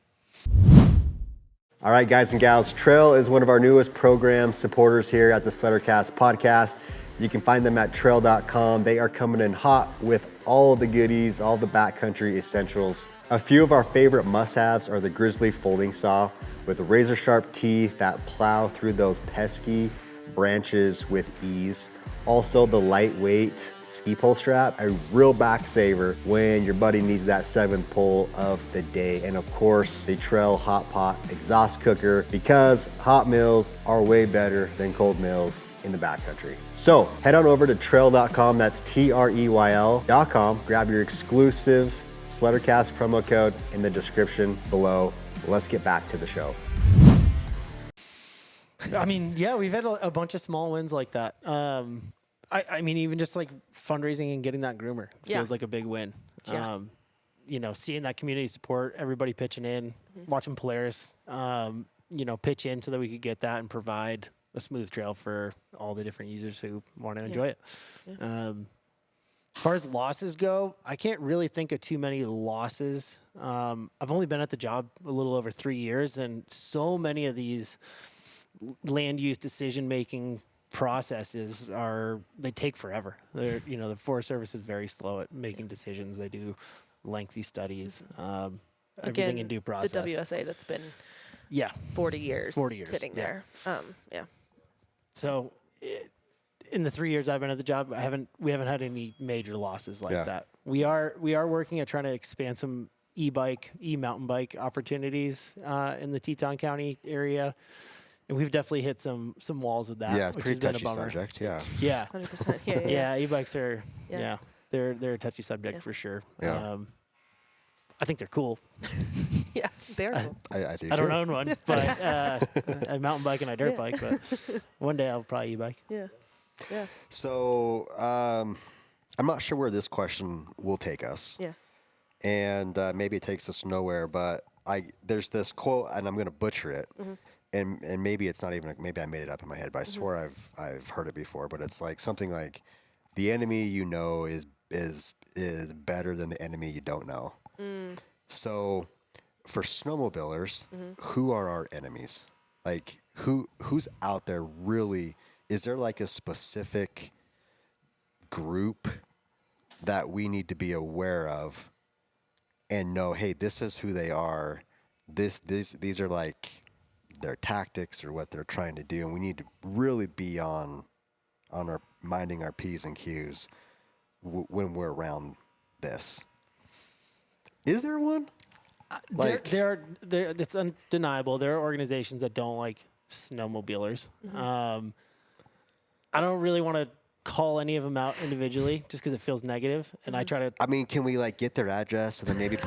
All right, guys and gals, Trail is one of our newest program supporters here at the Sledder Cast podcast. You can find them at trail.com. They are coming in hot with all the goodies, all the backcountry essentials. A few of our favorite must-haves are the Grizzly folding saw with razor sharp teeth that plow through those pesky branches with ease. Also the lightweight ski pole strap, a real back saver when your buddy needs that 7th pull of the day. And of course, the Trail Hot Pot exhaust cooker, because hot meals are way better than cold meals in the backcountry. So head on over to trail.com, that's TREYL.com, grab your exclusive SledderCast promo code in the description below. let's get back to the show. I mean, yeah, we've had a bunch of small wins like that. I mean, even just like fundraising and getting that groomer feels like a big win. Yeah. You know, seeing that community support, everybody pitching in, watching Polaris, you know, pitch in so that we could get that and provide a smooth trail for all the different users who want to enjoy it. As far as losses go, I can't really think of too many losses. I've only been at the job a little over 3 years, and so many of these land use decision-making processes they take forever. You know, the Forest Service is very slow at making decisions. They do lengthy studies, everything in due process. The WSA that's been 40 years sitting there. Yeah. So in the 3 years I've been at the job, we haven't had any major losses like that. We are working at trying to expand some e-mountain bike opportunities in the Teton County area. And we've definitely hit some walls with that. Yeah, it's which pretty has been touchy a bummer. subject. Yeah. Yeah. 100%. Yeah, e-bikes are Yeah. they're a touchy subject for sure. Yeah. I think they're cool. Yeah, they're cool. I do I don't too. own one, but I mountain bike and I dirt bike. But one day I'll probably e-bike. Yeah. Yeah. So I'm not sure where this question will take us. Yeah. And maybe it takes us nowhere, but there's this quote, and I'm going to butcher it. And maybe it's not even, maybe I made it up in my head, but I swear I've heard it before. But it's like something like, the enemy you know is better than the enemy you don't know. So for snowmobilers, who are our enemies? Like who's out there really? Is there like a specific group that we need to be aware of and know, hey, this is who they are. These are like their tactics or what they're trying to do, and we need to really be on our minding our P's and Q's when we're around this. Is there one? Like There, it's undeniable. There are organizations that don't like snowmobilers. I don't really want to call any of them out individually just because it feels negative, and I try to. I mean, can we like get their address and then maybe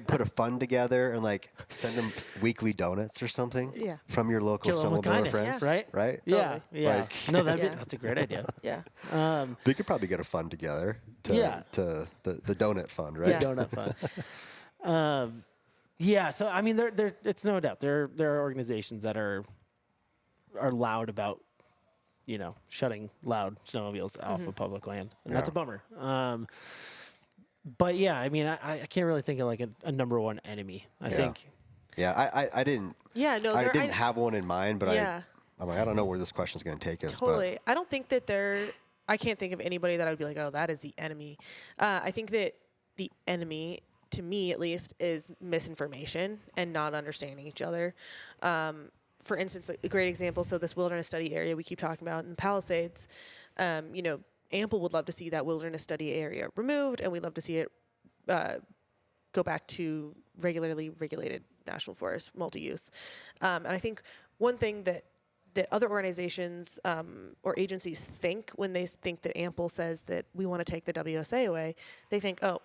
put a fund together and like send them weekly donuts or something? Yeah. From your local Kill 'em with snowmobiler kindness, friends, right? Right? Yeah, yeah. Like- No, Yeah. that's a great idea. Yeah. They could probably get a fund together to the donut fund, right? Yeah. Donut fun. Yeah, so I mean, it's no doubt there are organizations that are loud about, you know, shutting loud snowmobiles off of public land, and that's a bummer. But yeah, I mean, I can't really think of like a number one enemy. I think. Yeah, I didn't. Yeah, no, I didn't have one in mind, but Yeah. I'm like, I don't know where this question's going to take us. Totally. I don't think that I can't think of anybody that I would be like, oh, that is the enemy. I think that the enemy, to me at least, is misinformation and not understanding each other. For instance, a great example, so this wilderness study area we keep talking about in the Palisades, you know, AMPL would love to see that wilderness study area removed, and we'd love to see it go back to regularly regulated national forest multi-use. And I think one thing that other organizations or agencies think when they think that AMPL says that we want to take the WSA away, they think, oh,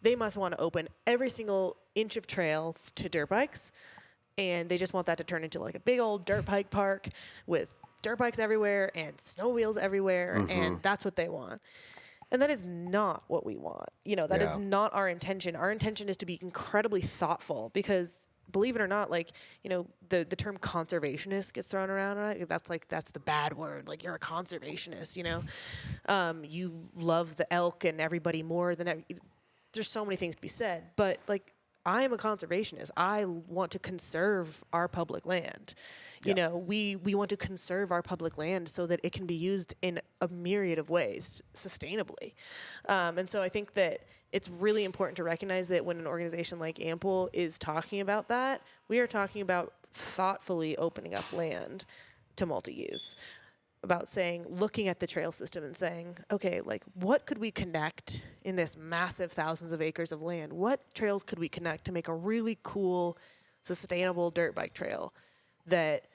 they must want to open every single inch of trail to dirt bikes, and they just want that to turn into like a big old dirt bike park with dirt bikes everywhere and snow wheels everywhere, and that's what they want. And that is not what we want. You know, that is not our intention. Our intention is to be incredibly thoughtful because, believe it or not, like, you know, the term conservationist gets thrown around, right? That's the bad word. Like, you're a conservationist, you know? You love the elk and everybody more than there's so many things to be said. But, like, I am a conservationist. I want to conserve our public land. You know, we want to conserve our public land so that it can be used in a myriad of ways sustainably. And so I think that it's really important to recognize that when an organization like AMPL is talking about that, we are talking about thoughtfully opening up land to multi-use. About saying, looking at the trail system and saying, okay, like, what could we connect in this massive thousands of acres of land? What trails could we connect to make a really cool, sustainable dirt bike trail that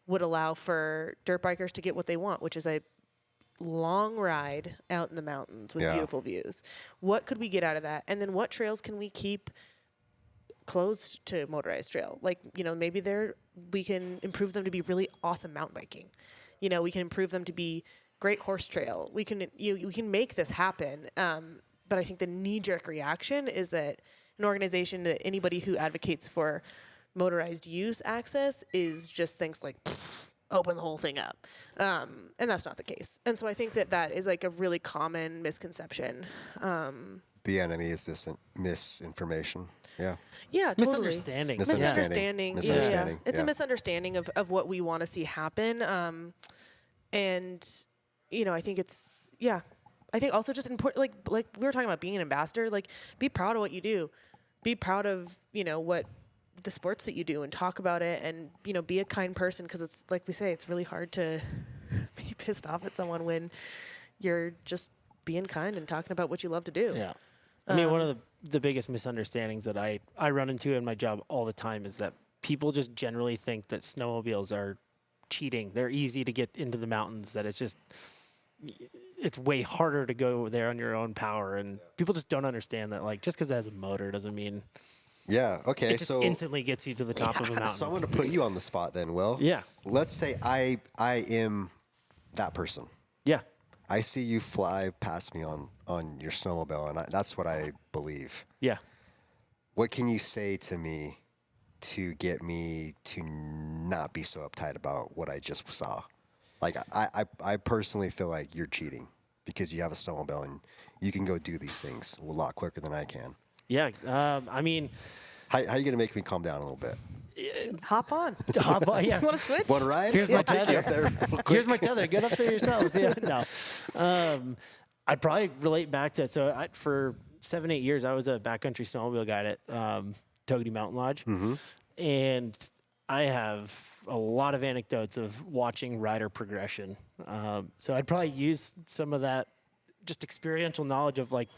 would allow for dirt bikers to get what they want, which is a long ride out in the mountains with beautiful views? What could we get out of that? And then what trails can we keep closed to motorized trail. Like, maybe we can improve them to be really awesome mountain biking. We can improve them to be great horse trail. We can make this happen. But I think the knee-jerk reaction is that an organization, that anybody who advocates for motorized use access is just thinks like, open the whole thing up. And that's not the case. And so I think that is like a really common misconception. The enemy is misinformation. Yeah. Yeah, totally. Misunderstanding. Misunderstanding. Misunderstanding. It's Yeah. a misunderstanding of what we want to see happen. And, I think it's, I think also just important, like we were talking about being an ambassador, like be proud of what you do. Be proud of, what the sports that you do and talk about it and, be a kind person, because it's like we say, it's really hard to be pissed off at someone when you're just being kind and talking about what you love to do. Yeah. I mean, one of the biggest misunderstandings that I run into in my job all the time is that people just generally think that snowmobiles are cheating. They're easy to get into the mountains, that it's way harder to go there on your own power. And people just don't understand that, like, just because it has a motor doesn't mean Okay. it just instantly gets you to the top of a mountain. So I'm going to put you on the spot then, Will. Yeah. Let's say I am that person. Yeah. I see you fly past me on your snowmobile, and that's what I believe. Yeah. What can you say to me to get me to not be so uptight about what I just saw? Like, I personally feel like you're cheating because you have a snowmobile and you can go do these things a lot quicker than I can. Yeah. I mean, how are you going to make me calm down a little bit? Hop on. Yeah. You want to switch? Want to ride? Here's my Take you tether. up there. Here's my tether. Get up there yourselves. Yeah. No. I'd probably relate back to, for 7-8 years, I was a backcountry snowmobile guide at Togety Mountain Lodge. Mm-hmm. And I have a lot of anecdotes of watching rider progression. So I'd probably use some of that just experiential knowledge of, like,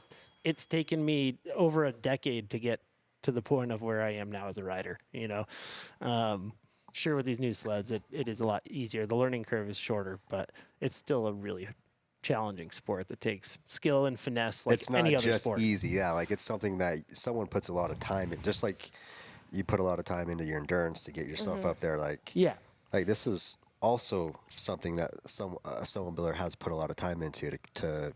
it's taken me over a decade to get to the point of where I am now as a rider, Sure, with these new sleds, it is a lot easier. The learning curve is shorter, but it's still a really challenging sport that takes skill and finesse like It's not any other just sport. easy. Yeah, like it's something that someone puts a lot of time in. Just like you put a lot of time into your endurance to get yourself up there. Like, Yeah. like this is also something that a snowmobiler has put a lot of time into to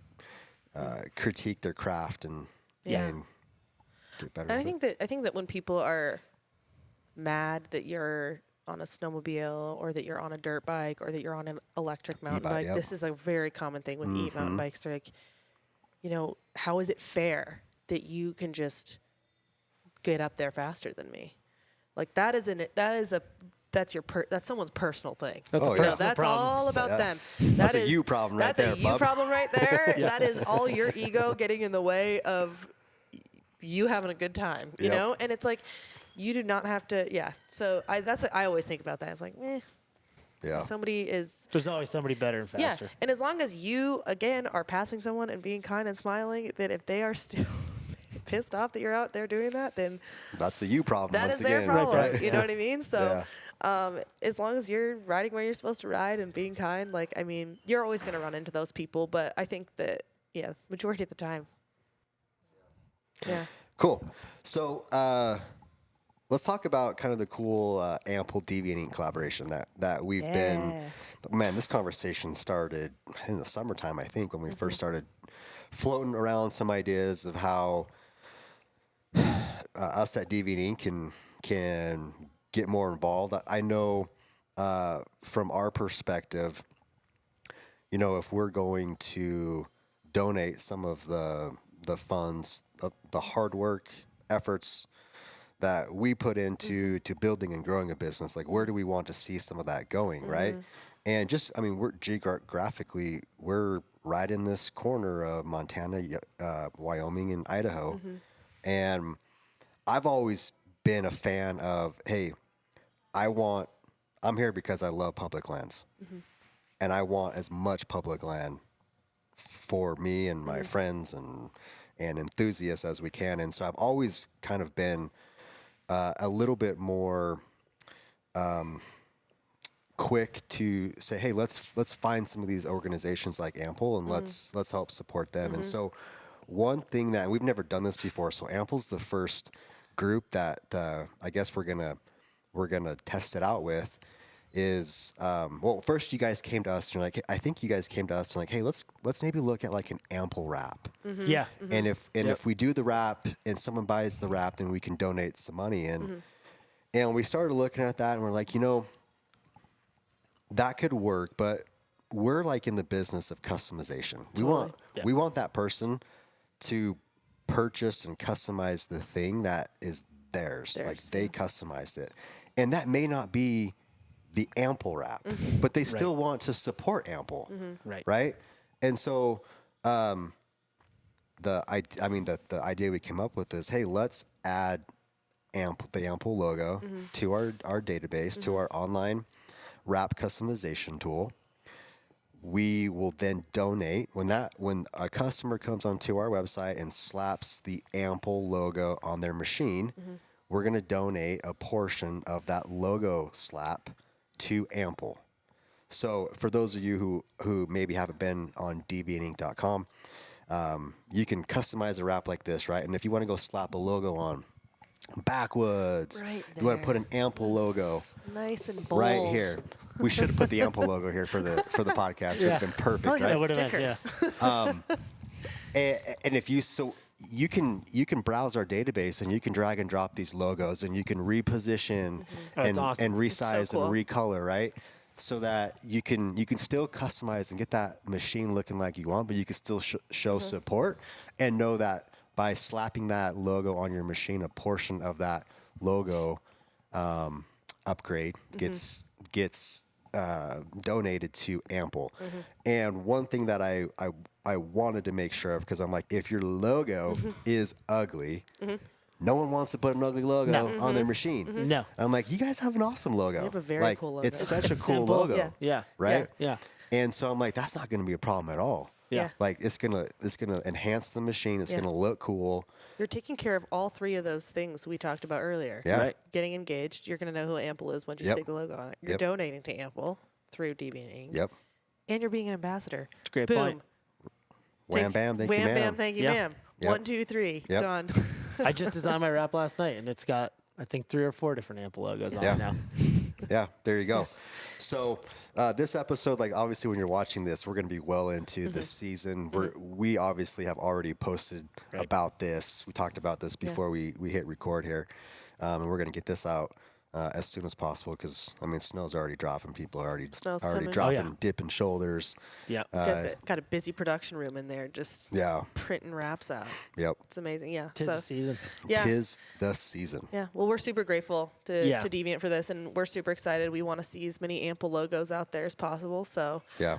critique their craft and get better. And with it. I think that when people are mad that you're on a snowmobile or that you're on a dirt bike or that you're on an electric mountain E-bike, bike, yep. this is a very common thing with e-mountain bikes. They're like, how is it fair that you can just get up there faster than me? Like that's someone's personal thing. That's Oh, a yeah. personal That's problem. all about So, them. that's a you problem right there, That's a you bub. problem right there. That is all your ego getting in the way of you having a good time, you Yep. know? And it's like, you do not have to, So I always think about that. It's like, Yeah. somebody is, There's always somebody better and faster. And as long as you, again, are passing someone and being kind and smiling, that if they are still pissed off that you're out there doing that, then That's a you problem. that once is their again. problem. Right there. You know what I mean? So as long as you're riding where you're supposed to ride and being kind, like, I mean, you're always going to run into those people. But I think that, majority of the time. Yeah. Cool. So let's talk about kind of the cool AMPL Deviant Ink collaboration that we've been. Man, this conversation started in the summertime, I think, when we first started floating around some ideas of how us at Deviant Ink can get more involved. I know from our perspective, if we're going to donate some of the funds, the hard work, efforts that we put into to building and growing a business, like where do we want to see some of that going, right? And just, I mean, we're geographically, we're right in this corner of Montana, Wyoming, and Idaho. And I've always been a fan of, hey, I'm here because I love public lands. And I want as much public land for me and my friends and enthusiasts as we can. And so I've always kind of been a little bit more quick to say, hey, let's find some of these organizations like AMPL and let's help support them. And so one thing that we've never done this before, so AMPL's the first group that I guess we're gonna test it out with is well, first you guys came to us and you're like, I think you guys came to us and like, hey, let's maybe look at like an AMPL wrap. Yeah. And if we do the wrap and someone buys the wrap, then we can donate some money. And we started looking at that and we're like, that could work, but we're like in the business of customization. Totally. We want that person to purchase and customize the thing that is theirs. Like they customized it. And that may not be the AMPL wrap, but they still want to support AMPL. Right. And so the idea we came up with is, hey, let's add the AMPL logo to our database, to our online wrap customization tool. We will then donate when a customer comes onto our website and slaps the AMPL logo on their machine. We're going to donate a portion of that logo slap to AMPL. So for those of you who maybe haven't been on deviantink.com, you can customize a wrap like this, right? And if you want to go slap a logo on backwoods, you want to put an AMPL logo nice and bold right here. We should have put the AMPL logo here for the podcast. It would have been perfect, right? That would have been, And if you can browse our database and you can drag and drop these logos and you can reposition and awesome. resize So cool. and recolor, right? So that you can still customize and get that machine looking like you want, but you can still show support and know that by slapping that logo on your machine, a portion of that logo upgrade gets donated to AMPL. And one thing that I wanted to make sure of, because I'm like, if your logo is ugly, no one wants to put an ugly logo on their machine. No. And I'm like, you guys have an awesome logo. You have a very cool logo. It's such a cool simple. logo. Yeah. Right? Yeah. And so I'm like, that's not going to be a problem at all. Yeah. Like it's gonna enhance the machine. It's gonna look cool. You're taking care of all three of those things we talked about earlier. Yeah. Right. Getting engaged. You're going to know who AMPL is once you stick the logo on it. You're donating to AMPL through Deviant Ink. Yep. And you're being an ambassador. That's a great Boom. point. Wham bam, thank you, Wham ma'am. bam, thank you, Yeah. ma'am. Yep. 1, 2, 3, Yep. done. I just designed my wrap last night, and it's got, I think, 3 or 4 different AMPL logos on Yeah. it now. Yeah, there you go. So this episode, like obviously when you're watching this, we're going to be well into the season. We obviously have already posted about this. We talked about this before we hit record here. And we're going to get this out as soon as possible because, I mean, snow's already dropping. People are already coming. dropping, Oh, yeah. dipping shoulders. Yeah. You guys got a busy production room in there just printing wraps out. Yep. It's amazing. Yeah. Tis the season. Yeah. Tis the season. Yeah, well, we're super grateful to Yeah. Deviant for this, and we're super excited. We want to see as many AMPL logos out there as possible. So, Yeah.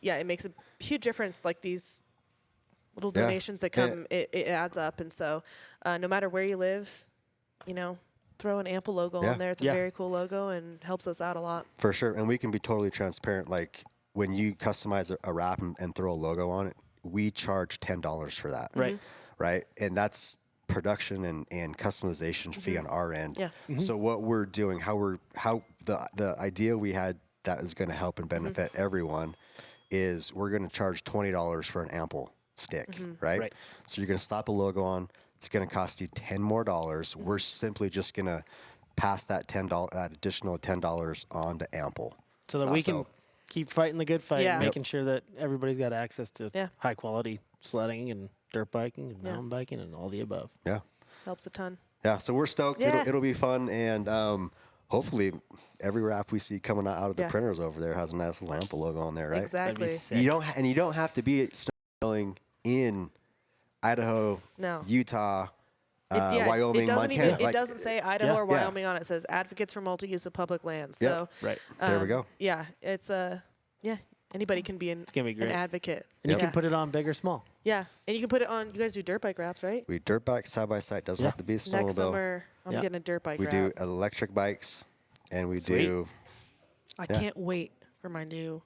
it makes a huge difference. Like these little donations that come, it adds up. And so, no matter where you live, throw an AMPL logo on there. It's a very cool logo and helps us out a lot. For sure. And we can be totally transparent. Like when you customize a wrap and throw a logo on it, we charge $10 for that. Right. Right. And that's production and customization fee on our end. Yeah. So what we're doing, how the idea we had that is going to help and benefit everyone is we're going to charge $20 for an AMPL stick. Right. So you're going to slap a logo on. It's going to cost you $10 more. We're simply just going to pass that that additional $10 on to AMPL. So that we can keep fighting the good fight, and Yeah. making sure that everybody's got access to Yeah. high quality sledding and dirt biking and mountain biking and all the above. Yeah. Helps a ton. Yeah. So we're stoked. Yeah. It'll be fun. And hopefully every wrap we see coming out of the printers over there has a nice little AMPL logo on there, right? Exactly. sick. You don't have to be snowmobiling in Idaho, Utah, Wyoming, it doesn't Montana. It doesn't say Idaho or Yeah. Wyoming on it. It says Advocates for Multi-Use of Public Lands. So There we go. Yeah, it's anybody can be gonna be an great. advocate. And you can put it on big or small. Yeah, and you can put it on. You guys do dirt bike wraps, right? We dirt bike side by side. Doesn't have to be a snowmobile. Next summer, I'm getting a dirt bike We wrap. do electric bikes, and we Sweet. do. I can't wait for my new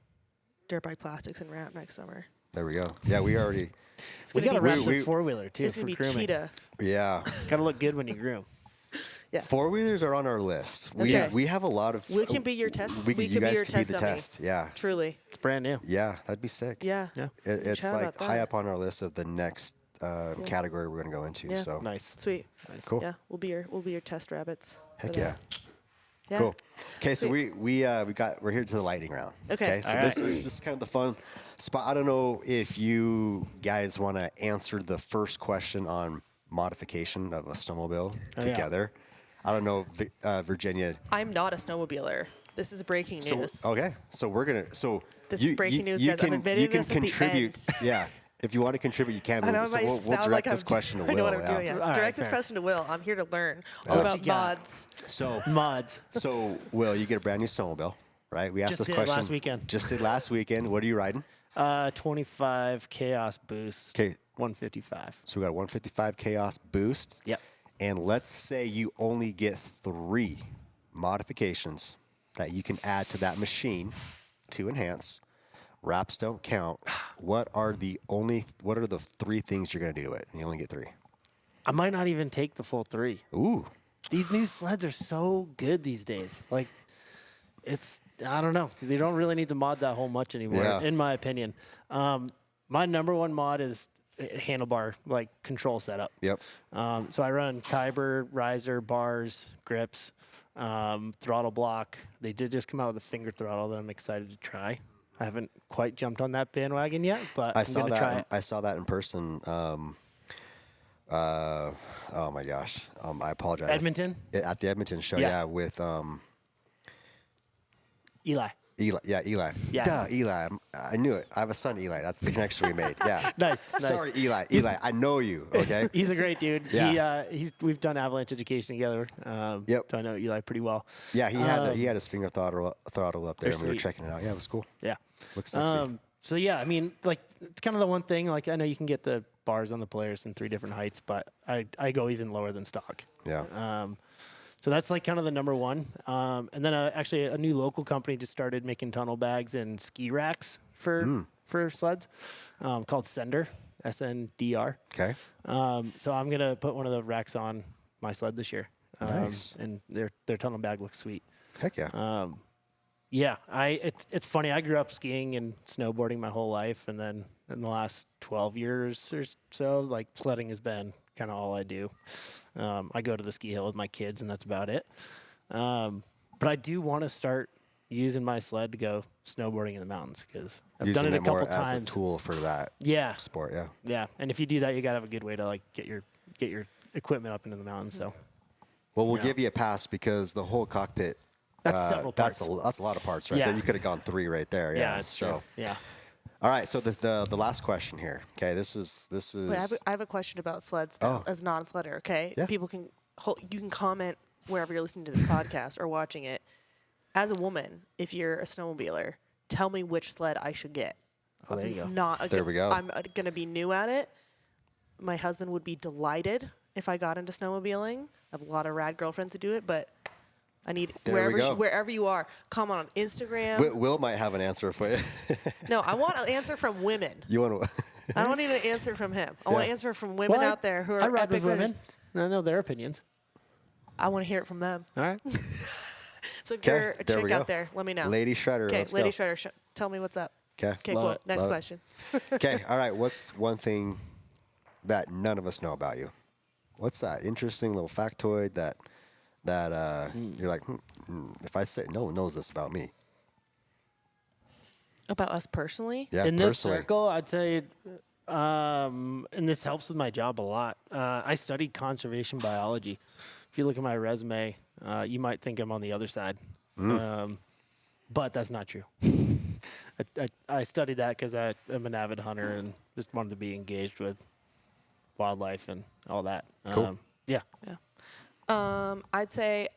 dirt bike plastics and wrap next summer. There we go. Yeah, we already. It's We gonna got a be wrap we- 4-wheeler too it's for gonna be grooming. cheetah. Yeah. Got to look good when you groom. Yeah. 4-wheelers are on our list. Okay. We have a lot of. We can be your test. We We you can be guys your could be test the dummy. test. Yeah. Truly. It's brand new. Yeah, that'd be sick. Yeah. Yeah. It's Chat like about high that. up on our list of the next category we're going to go into. Yeah. So Nice. Sweet. Nice. cool. Yeah, we'll be your test rabbits. for Heck that. yeah. Yeah. Cool. Okay, so Sweet. we're here to the lightning round. Okay. So All this right. is kind of the fun spot. I don't know if you guys want to answer the first question on modification of a snowmobile Oh, yeah. together. I don't know, Virginia. I'm not a snowmobiler. This is breaking news. Okay, so we're gonna. So This is breaking news, guys. I'm admitting you can this at the contribute. end. Yeah, if you want to contribute, you can. I know So I might we'll sound direct like this I'm question to Will. I know what I'm yeah. doing. Yeah. All right, Direct this fair. question to Will. I'm here to learn all What about you got? mods. So Mods. So, Will, you get a brand new snowmobile, right? We asked Just this did question last weekend. Just did last weekend. What are you riding? 25 Chaos Boost. 'Kay. 155. So we got a 155 Chaos Boost. Yep. And let's say you only get 3 modifications that you can add to that machine to enhance. Wraps don't count. What are the 3 things you're going to do to it? And you only get 3. I might not even take the full 3. Ooh. These new sleds are so good these days. Like, I don't know. They don't really need to mod that whole much anymore, Yeah. in my opinion. My number one mod is handlebar, like, control setup. Yep. So I run Kyber, riser, bars, grips, throttle block. They did just come out with a finger throttle that I'm excited to try. I haven't quite jumped on that bandwagon yet, but I'm going to try it. I saw that in person. Oh my gosh. I apologize. Edmonton? At the Edmonton show, Yeah. yeah, with Eli. Eli. Yeah, Eli. Yeah. Duh, Eli. I knew it. I have a son, Eli. That's the connection we made. Yeah. Nice. Sorry, Eli. Eli, I know you. Okay. He's a great dude. Yeah. We've done avalanche education together. Yep. So I know Eli pretty well. Yeah, he had his finger throttle up there, They're and we were sweet. checking it out. Yeah, it was cool. Yeah. Looks sexy. So yeah, I mean, like, it's kind of the one thing. Like, I know you can get the bars on the players in 3 different heights, but I go even lower than stock. Yeah. So that's like kind of the number one. And then actually a new local company just started making tunnel bags and ski racks for sleds called Sender, SNDR. Okay. So I'm gonna put one of the racks on my sled this year. Nice. And their tunnel bag looks sweet. Heck yeah. Yeah, it's funny. I grew up skiing and snowboarding my whole life, and then in the last 12 years or so, like, sledding has been kind of all I do. I go to the ski hill with my kids, and that's about it. But I do want to start using my sled to go snowboarding in the mountains because I've Using done it a more couple as a times. tool for that Yeah, sport. Yeah. yeah. And if you do that, you gotta have a good way to, like, get your equipment up into the mountains. So Well, we'll Yeah. give you a pass because the whole cockpit. That's several That's parts. that's a lot of parts right Yeah. there. You could have gone 3 right there. Yeah. it's so. true. Yeah. All right. So the last question here. Okay. This is. Wait, I have a question about sleds Oh. as non-sledder. Okay, Yeah. people can you can comment wherever you're listening to this podcast or watching it. As a woman, if you're a snowmobiler, tell me which sled I should get. Oh, there you go. There we go. I'm gonna be new at it. My husband would be delighted if I got into snowmobiling. I have a lot of rad girlfriends who do it, but I need There we go. wherever you are, comment on Instagram. Will might have an answer for you. No, I want an answer from women. You want to? I don't need an answer from him. I want an Yeah. answer from women Well, out there who are I ride epic with women. winners. I know their opinions. I want to hear it from them. All right. So if 'Kay, you're a there we chick go. out there, let me know. Lady Shredder. Okay, Let's Lady go. Shredder, tell me what's up. Okay. Okay, Love cool. it. Next Love it. question. Okay. All right. What's one thing that none of us know about you? What's that interesting little factoid that you're like, if I say no one knows this about me? About us personally? Yeah. In this personally. circle, I'd say, and this helps with my job a lot. I studied conservation biology. If you look at my resume, you might think I'm on the other side, but that's not true. I studied that because I am an avid hunter and just wanted to be engaged with wildlife and all that. Cool. Yeah. I'd say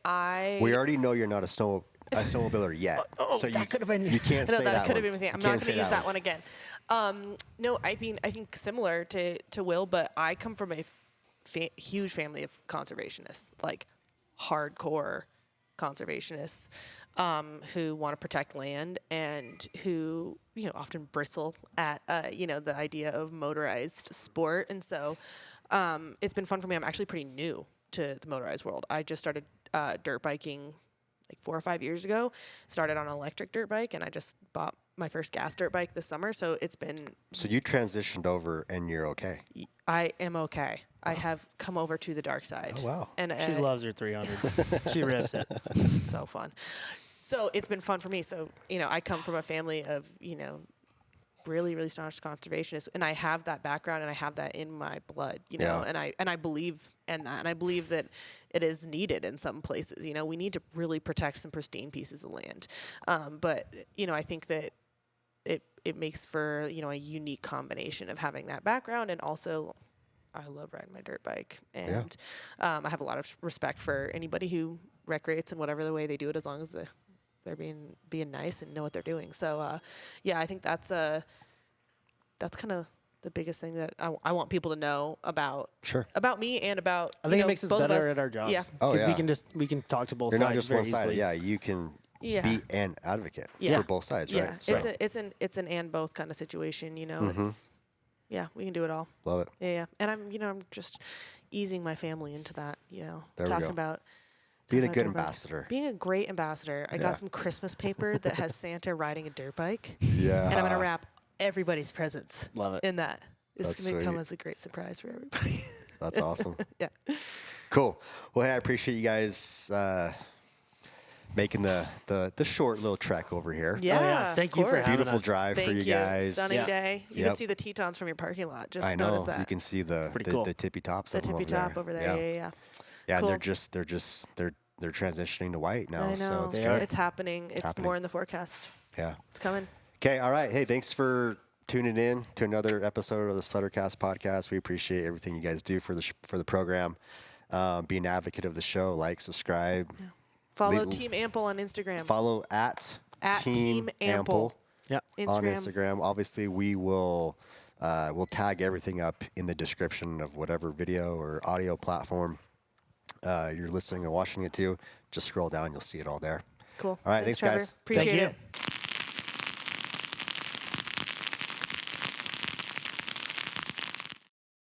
We already know you're not a snowmobiler yet. So that could have been- You can't No, say that that could one. have been my thing. I'm You not can't going to say use that one. one again. No, I mean, I think similar to Will, but I come from a huge family of conservationists, like hardcore conservationists who want to protect land and who, often bristle at, the idea of motorized sport. And so it's been fun for me. I'm actually pretty new to the motorized world. I just started dirt biking like 4 or 5 years ago. Started on an electric dirt bike, and I just bought my first gas dirt bike this summer. So it's been. So you transitioned over, and you're okay. I am okay. I have come over to the dark side. Oh wow! And She loves her 300. She rips it. so fun. So it's been fun for me. So, I come from a family of, really, really staunch conservationists, and I have that background and I have that in my blood, Yeah. and I believe in that. And I believe that it is needed in some places. We need to really protect some pristine pieces of land. But, I think that it makes for, a unique combination of having that background, and also I love riding my dirt bike, and I have a lot of respect for anybody who recreates in whatever the way they do it, as long as they're being nice and know what they're doing. So, I think that's kind of the biggest thing that I want people to know about me and about. I think it makes us better us. at our jobs. Yeah. Because we can talk to both You're sides not just very one side. easily. Yeah, you can be an advocate for both sides, right? Yeah, So, it's an and both kind of situation. Mm-hmm. It's we can do it all. love it. Yeah, and I'm just easing my family into that. There we Talking go. about Being a about good dirt bikes. ambassador. Being a great ambassador. I Yeah. got some Christmas paper that has Santa riding a dirt bike, Yeah. and I'm gonna wrap everybody's presents Love it. in that. It's That's gonna come sweet. as a great surprise for everybody. That's awesome. Yeah. Cool. Well, hey, I appreciate you guys making the short little trek over here. Yeah. yeah. Thank of you for course. having Beautiful us. drive Thank for you you. guys. Stunning Yeah. day. You Yep. can see the Tetons from your parking lot. Just I notice know. that. You can see the Pretty cool. the tippy tops The of them tippy top over there. Yeah. Yeah, Cool. they're transitioning to white now, I know. so it's They good. are. It's happening. It's happening. more in the forecast. Yeah. It's coming. Okay. All right. Hey, thanks for tuning in to another episode of the Sledder Cast podcast. We appreciate everything you guys do for the program. Be an advocate of the show. Like, subscribe. Follow Leave- Team Ample on Instagram. Follow at Team Ample. Yeah. on Instagram. Obviously, we will we'll tag everything up in the description of whatever video or audio platform you're listening or watching it to. Just scroll down, you'll see it all there. Cool. All right, thanks, Trevor. guys. Appreciate Thank you. it.